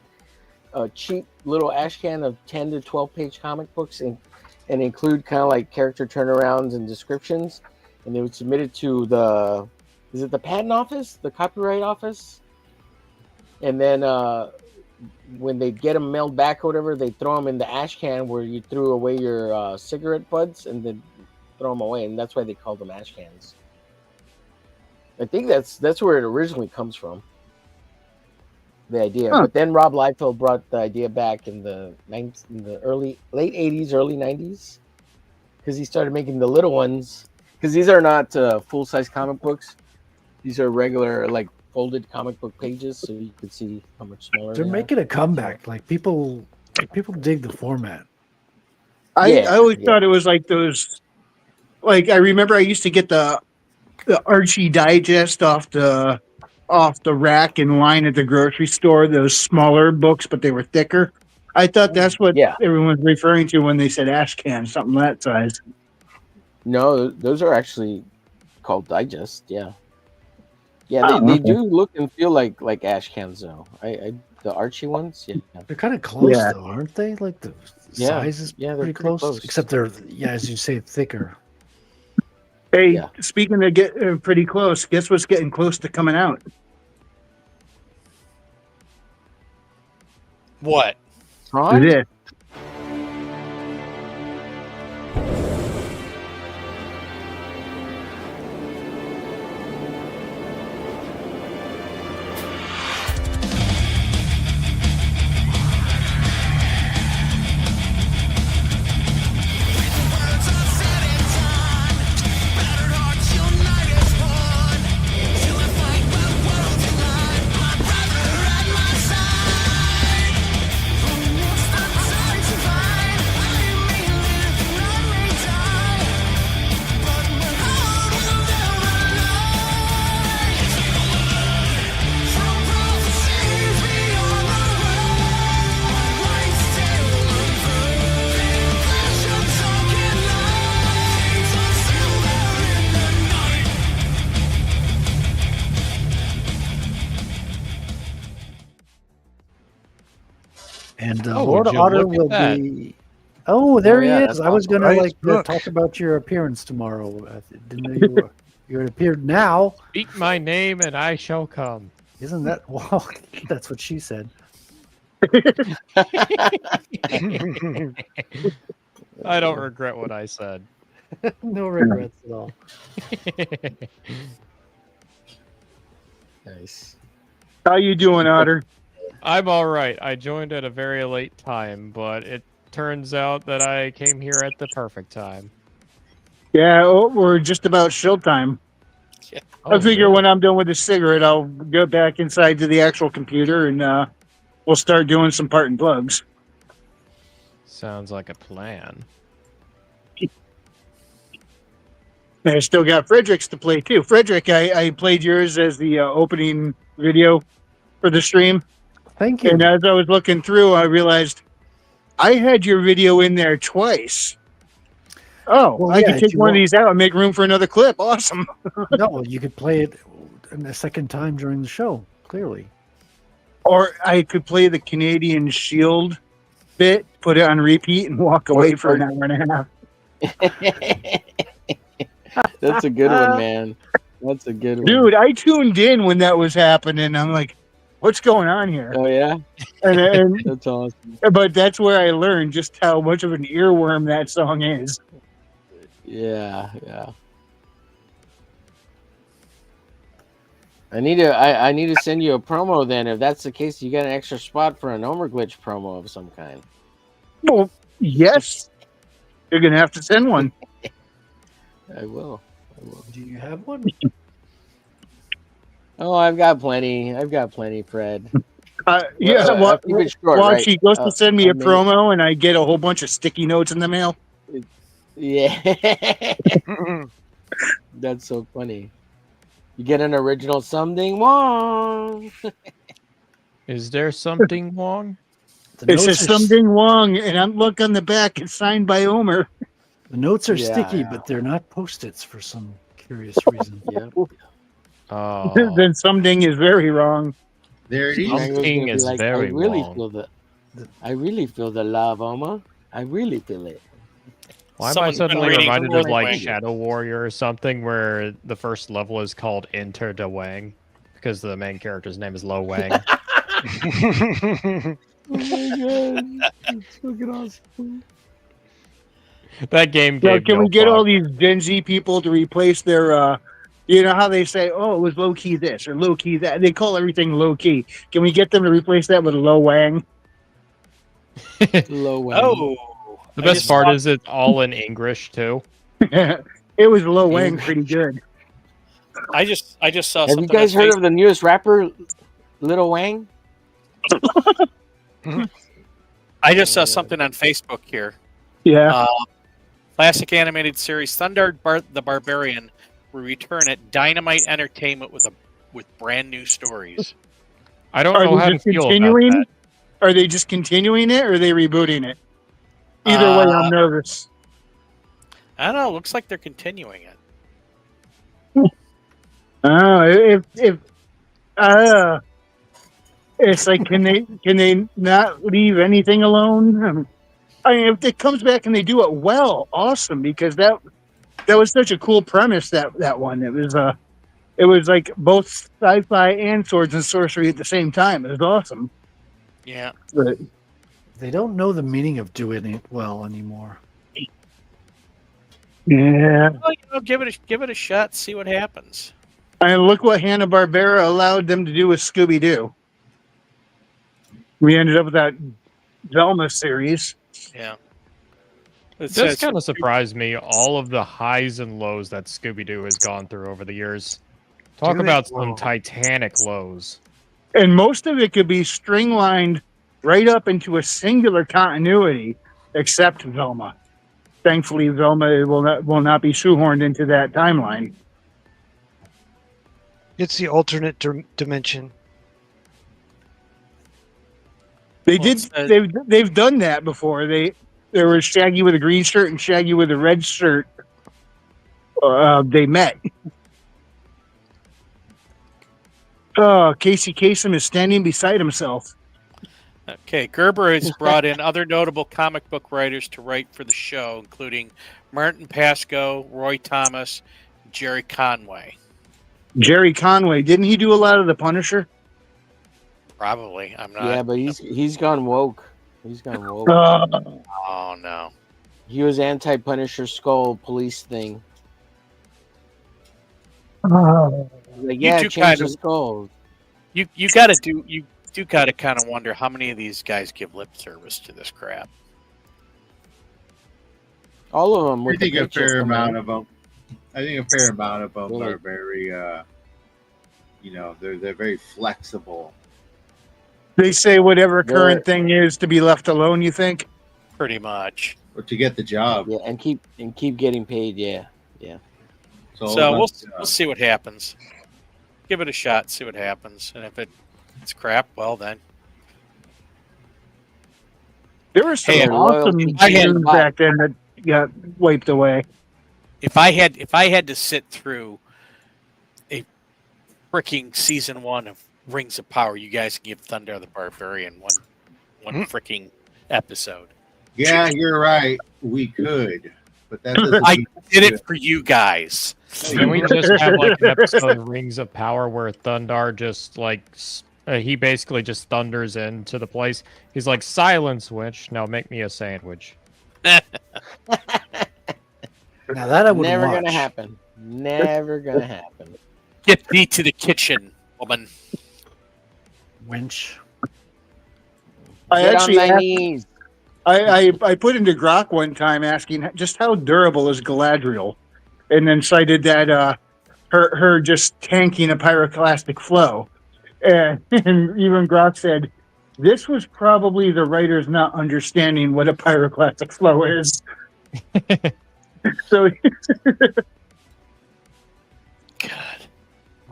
a cheap little ash can of 10 to 12 page comic books and include kind of like character turnarounds and descriptions, and they would submit it to the patent office, the copyright office, and then when they get them mailed back or whatever, they throw them in the ash can where you threw away your cigarette butts and then throw them away, and that's why they call them ash cans. I think that's where it originally comes from, the idea. But then Rob Liefeld brought the idea back in the late 80s, early 90s, because he started making the little ones. Because these are not full-size comic books; these are regular, like folded comic book pages, so you can see how much smaller They're making a comeback. Like people dig the format. I always thought it was like those. Like I remember, I used to get the Archie Digest off the rack in line at the grocery store. Those smaller books, but they were thicker. I thought that's what everyone was referring to when they said ash can, something that size. No, those are actually called digest. Yeah, they do look and feel like ash cans though. The Archie ones, they're kind of close though, aren't they? Like the size is they're pretty close, except they're as you say, thicker. Hey, speaking of getting pretty close, guess what's getting close to coming out? What? This. And Lord Otter will be. Oh, there he is. I was going to talk about your appearance tomorrow. I didn't know you appeared now. Speak my name and I shall come. Isn't that well? That's what she said. I don't regret what I said. No regrets at all. Nice. How you doing, Otter? I'm all right. I joined at a very late time, but it turns out that I came here at the perfect time. Yeah, we're just about show time. Yeah. I figure when I'm done with the cigarette, I'll go back inside to the actual computer and we'll start doing some part and plugs. Sounds like a plan. I still got Frederick's to play too. Frederick, I played yours as the opening video for the stream. Thank you. And as I was looking through, I realized I had your video in there twice. Oh, well, I could take one of these out and make room for another clip. Awesome. No, you could play it a second time during the show, clearly. Or I could play the Canadian Shield bit, put it on repeat, and walk away for an hour and a half. That's a good one, man. That's a good one. Dude, I tuned in when that was happening. I'm like, what's going on here? Oh, yeah? And That's awesome. but that's where I learned just how much of an earworm that song is. Yeah. I need to send you a promo then. If that's the case, you got an extra spot for an Omer Glitch promo of some kind. Well, yes. You're going to have to send one. I will. Do you have one? Oh, I've got plenty, Fred. Yeah, keep it short, watch, right? he goes to send me a minute. promo, and I get a whole bunch of sticky notes in the mail. Yeah. That's so funny. You get an original something Wong. Is there something wrong? It says something Wong, and I'm look on the back. It's signed by Omer. The notes are Yeah, sticky, yeah. but they're not post-its for some curious reason. Yeah. Oh, Then something is very wrong. There it is. something is very I really wrong. feel the love, Oma. I really feel it. Why am I Someone's been suddenly reading reminded more of like than Shadow Warrior or something where the first level is called Enter the Wang because the main character's name is Lo Wang. Oh my god. It's fucking awesome. That game So gave can no we get fuck. all these Gen Z people to replace their, you know how they say, oh, it was low key this or low key that. They call everything low key. Can we get them to replace that with low wang? Low Wang. Oh, The best part is it's all in English too. It was low wang pretty good. I just saw Have something. you guys heard of the newest rapper, Little Wang? I just saw something on Facebook here. Yeah. Classic animated series Thunder the Barbarian will return at Dynamite Entertainment with brand new stories. I don't Are know they how to just feel about continuing? that. Are they just continuing it or are they rebooting it? Either way, I'm nervous. I don't know. Looks like they're continuing it. It's like can they not leave anything alone? I mean, if it comes back and they do it well, awesome, because that was such a cool premise, that one. It was like both sci-fi and swords and sorcery at the same time. It was awesome. Yeah. But They don't know the meaning of doing it well anymore. yeah. Well, give it a shot. See what happens. And look what Hanna-Barbera allowed them to do with Scooby-Doo. We ended up with that Velma series. Yeah. It does kind of surprise me, all of the highs and lows that Scooby-Doo has gone through over the years. Talk about some titanic lows. And most of it could be string-lined right up into a singular continuity, except Velma. Thankfully, Velma will not be shoehorned into that timeline. It's the alternate dimension. They've done that before. There was Shaggy with a green shirt and Shaggy with a red shirt. They met. Casey Kasem is standing beside himself. Okay, Gerber has brought in other notable comic book writers to write for the show, including Martin Pascoe, Roy Thomas, Jerry Conway. Jerry Conway, didn't he do a lot of the Punisher? Probably. I'm not. Yeah, but he's gone woke. He's gone woke. Oh no. He was anti-Punisher Skull police thing. Like, yeah, do change kind the of- skulls. You gotta kind of wonder how many of these guys give lip service to this crap. All of them. I With think the a fair pictures amount coming of them. I think a fair amount of them Really? are very, they're very flexible. They say whatever They're- current thing is to be left alone, you think? Pretty much. Or to get the job. Yeah, and keep getting paid. Yeah. So we'll see what happens. Give it a shot, see what happens, and if it's crap, well then. There were some Hey, awesome tunes back then that got wiped away. If I had to sit through a freaking season 1 of Rings of Power, you guys can give Thunder the Barbarian one freaking episode. Yeah, you're right. We could, but that doesn't. I mean did it for you guys. Can we just have like an episode of Rings of Power where Thundar just like he basically just thunders into the place? He's like, "Silence, witch! Now make me a sandwich." Now that I would Never watch. gonna happen. Never gonna happen. Get me to the kitchen, woman. Winch. I Get actually on my asked- knees. I put into Grok one time asking just how durable is Galadriel, and then cited that her just tanking a pyroclastic flow, and even Grok said this was probably the writers not understanding what a pyroclastic flow is. So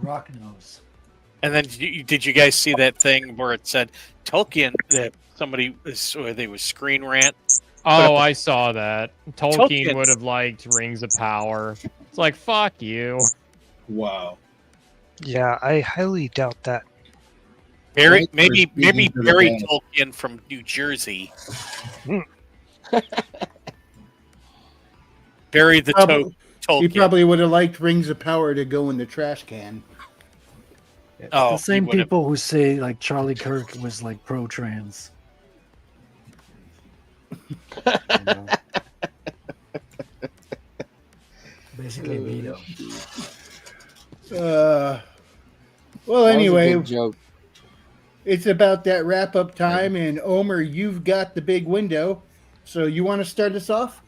Grok knows. And then did you guys see that thing where it said Tolkien that somebody was, or they was screen rant? Oh, I saw that. Tolkien Tolkien's- would have liked Rings of Power. It's like, fuck you. Wow. Yeah, I highly doubt that. Barry, Thanks for maybe speaking to the Barry band. Tolkien from New Jersey. Barry the Probably- Tolkien. he probably would have liked Rings of Power to go in the trash can. Oh, The same he would've- people who say like Charlie Kirk was like pro-trans. Basically, veto. Well, That was a anyway, good joke. it's about that wrap up time, and Omer, you've got the big window. So you want to start us off?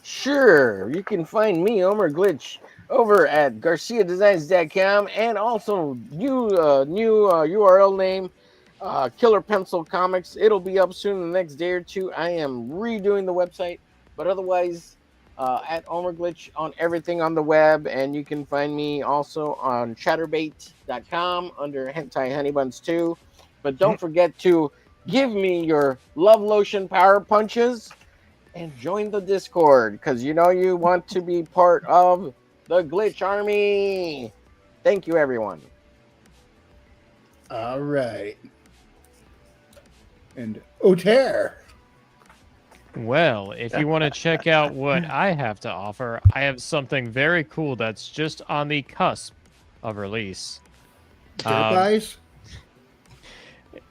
Sure, you can find me, Omer Glitch, over at GarciaDesigns.com, and also new URL name, Killer Pencil Comics. It'll be up soon in the next day or two. I am redoing the website, but otherwise, at Omer Glitch on everything on the web, and you can find me also on Chatterbait.com under Hentai Honey Buns 2. But don't forget to give me your love lotion power punches and join the Discord, because you know you want to be part of the Glitch Army. Thank you, everyone. All right. And Oter. Well, if you want to check out what I have to offer, I have something very cool that's just on the cusp of release. Guys.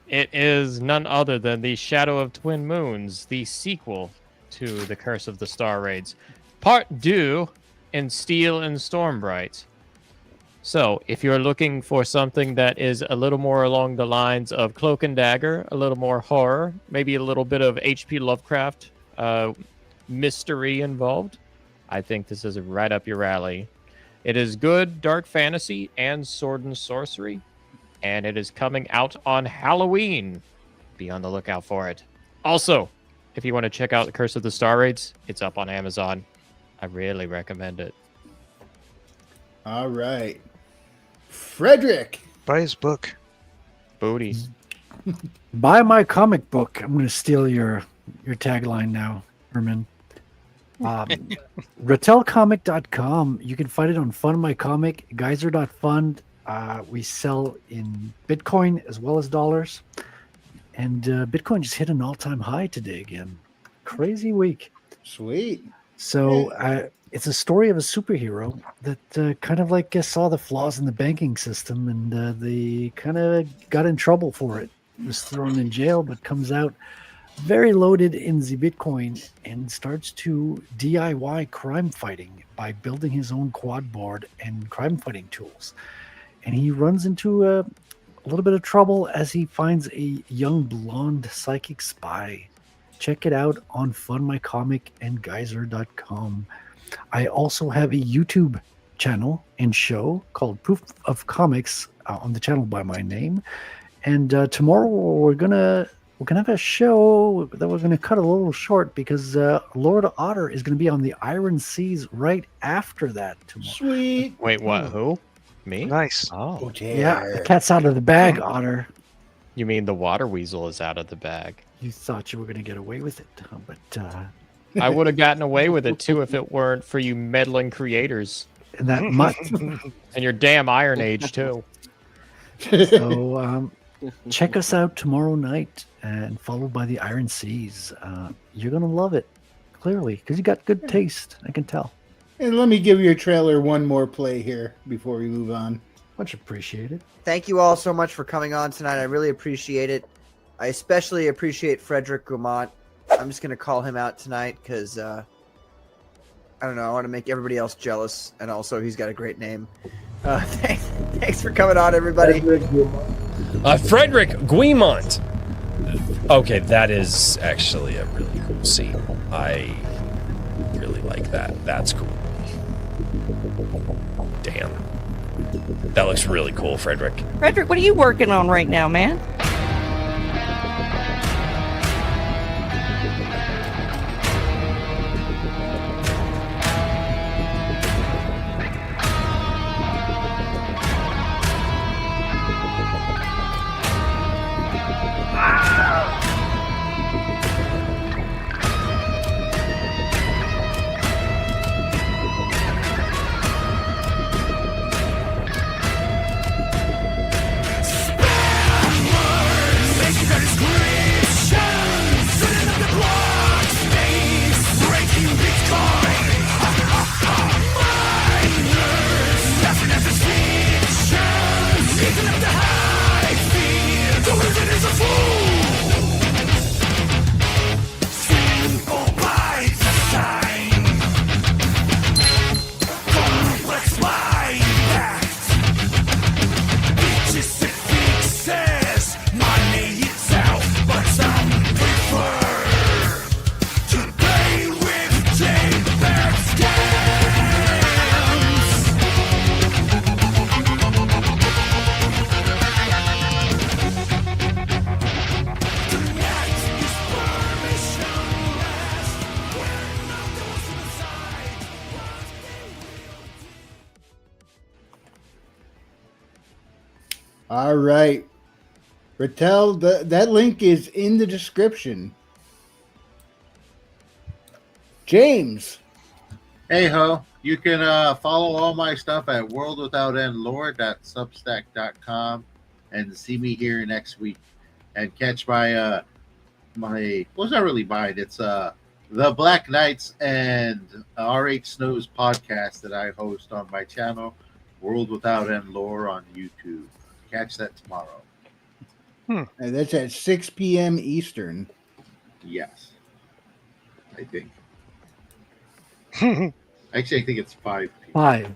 It is none other than the Shadow of Twin Moons, the sequel to The Curse of the Star Raids, Part 2 in Steel and Stormbright. So, if you're looking for something that is a little more along the lines of Cloak and Dagger, a little more horror, maybe a little bit of H.P. Lovecraft mystery involved, I think this is right up your alley. It is good dark fantasy and sword and sorcery, and it is coming out on Halloween. Be on the lookout for it. Also, if you want to check out The Curse of the Star Raids, it's up on Amazon. I really recommend it. All right. Frederick. Buy his book. Booty. Buy my comic book. I'm going to steal your tagline now, Herman. Rattelcomic.com. You can find it on Fund My Comic, Geyser.fund. We sell in Bitcoin as well as dollars. And Bitcoin just hit an all-time high today again. Crazy week. Sweet. So it's a story of a superhero that kind of like saw the flaws in the banking system, and they kind of got in trouble for it. Was thrown in jail, but comes out very loaded in the Bitcoin and starts to DIY crime fighting by building his own quad board and crime fighting tools. And he runs into a little bit of trouble as he finds a young blonde psychic spy. Check it out on Fund My Comic and Geyser.com. I also have a YouTube channel and show called Proof of Comics on the channel by my name. And tomorrow we're gonna have a show that we're gonna cut a little short because Lord Otter is gonna be on the Iron Seas right after that tomorrow. Sweet. Wait, what? Who? Me? Nice. Oh. Yeah, the cat's out of the bag, Otter. You mean the water weasel is out of the bag? You thought you were gonna get away with it, but I would have gotten away with it too if it weren't for you meddling creators. And that mutt. And your damn Iron Age too. So check us out tomorrow night, and followed by the Iron Seas. You're gonna love it, clearly, because you got good taste. I can tell. And let me give your trailer one more play here before we move on. Much appreciated. Thank you all so much for coming on tonight. I really appreciate it. I especially appreciate Frederick Gumont. I'm just going to call him out tonight because, I don't know, I want to make everybody else jealous. And also, he's got a great name. Thanks for coming on, everybody. Frederick Guimont. Okay, that is actually a really cool scene. I really like that. That's cool. Damn. That looks really cool, Frederick. Frederick, what are you working on right now, man? All right. Rattel, that link is in the description. James. Hey ho, you can follow all my stuff at worldwithoutendlore.substack.com and see me here next week and catch my my what's not really mine, it's the Black Knights and RH Snow's podcast that I host on my channel, World Without End Lore on YouTube. Catch that tomorrow. And that's at 6 p.m. Eastern. Yes. I think. Actually, I think it's 5 p.m.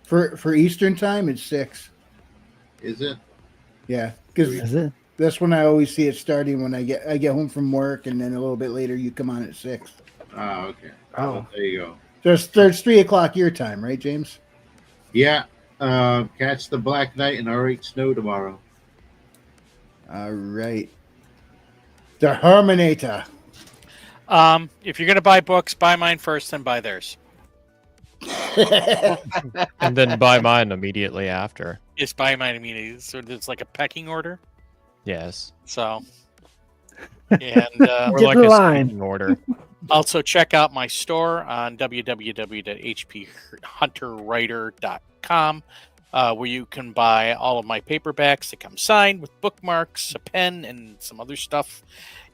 5. For Eastern time, it's 6. Is it? Yeah, because that's when I always see it starting when I get home from work, and then a little bit later you come on at 6. Oh, okay. Oh. Well, there you go. There's 3 o'clock your time, right, James? Yeah. Catch the Black Knight and RH Snow tomorrow. All right. The Herminator. If you're gonna buy books, buy mine first, then buy theirs. And then buy mine immediately after. Just buy mine immediately. So it's like a pecking order. Yes. So, and or like a speeding order. Also, check out my store on www.hphunterwriter.com, where you can buy all of my paperbacks that come signed with bookmarks, a pen, and some other stuff.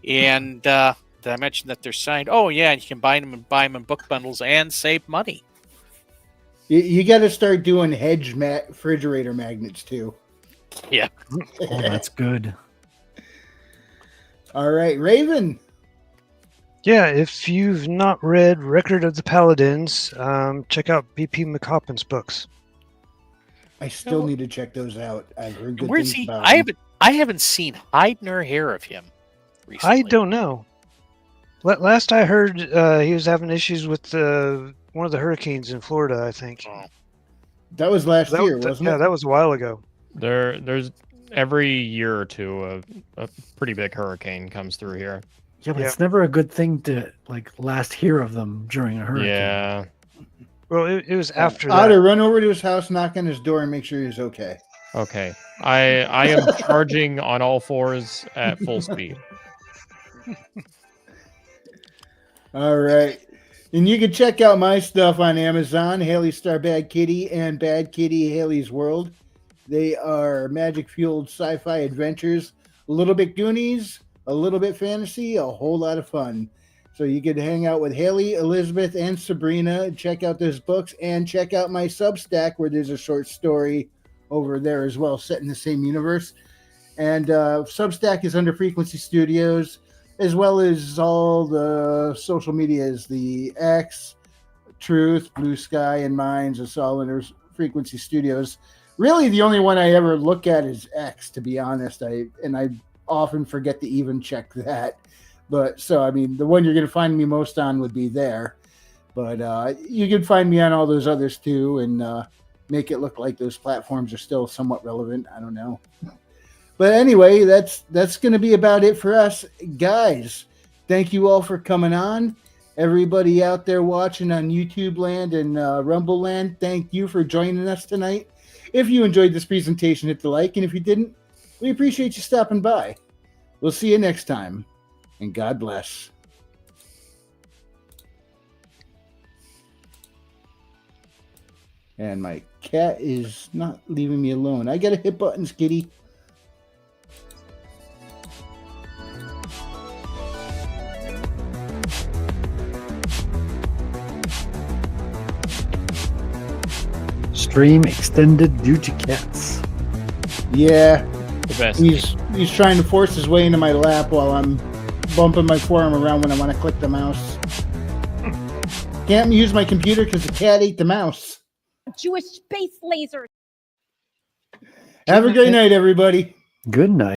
And did I mention that they're signed? Oh, yeah, you can buy them in book bundles and save money. You got to start doing refrigerator magnets too. Yeah. Oh, that's good. All right, Raven. Yeah, if you've not read Record of the Paladins, check out BP McCoppin's books. I still need to check those out. I've heard good Where's things he? about them. I haven't seen hide nor hair of him recently. I don't know. Last I heard, he was having issues with one of the hurricanes in Florida, I think. That was last year, wasn't it? Yeah, that was a while ago. There's every year or two a pretty big hurricane comes through here. Yeah, but it's never a good thing to last hear of them during a hurricane. Yeah. Well, it was after that. Ought to run over to his house, knock on his door, and make sure he's okay. Okay. I am charging on all fours at full speed. All right. And you can check out my stuff on Amazon, Haley Star Bad Kitty and Bad Kitty Haley's World. They are magic-fueled sci-fi adventures, a little bit Goonies, a little bit fantasy, a whole lot of fun. So you can hang out with Haley, Elizabeth, and Sabrina, check out those books, and check out my Substack where there's a short story over there as well, set in the same universe. And Substack is under Frequency Studios, as well as all the social medias, the X, Truth, Blue Sky, and Minds. It's all under Frequency Studios. Really, the only one I ever look at is X, to be honest. I often forget to even check that. But so, I mean, the one you're going to find me most on would be there. But you can find me on all those others too, and make it look like those platforms are still somewhat relevant. I don't know. But anyway, that's going to be about it for us. Guys, thank you all for coming on. Everybody out there watching on YouTube land and Rumble land, thank you for joining us tonight. If you enjoyed this presentation, hit the like. And if you didn't, we appreciate you stopping by. We'll see you next time. And God bless. And my cat is not leaving me alone. I gotta hit buttons, kitty. Stream extended due to cats. Yeah. The best. He's trying to force his way into my lap while I'm bumping my forearm around when I want to click the mouse. Can't use my computer because the cat ate the mouse. Jewish space lasers. Have a great night, everybody. Good night.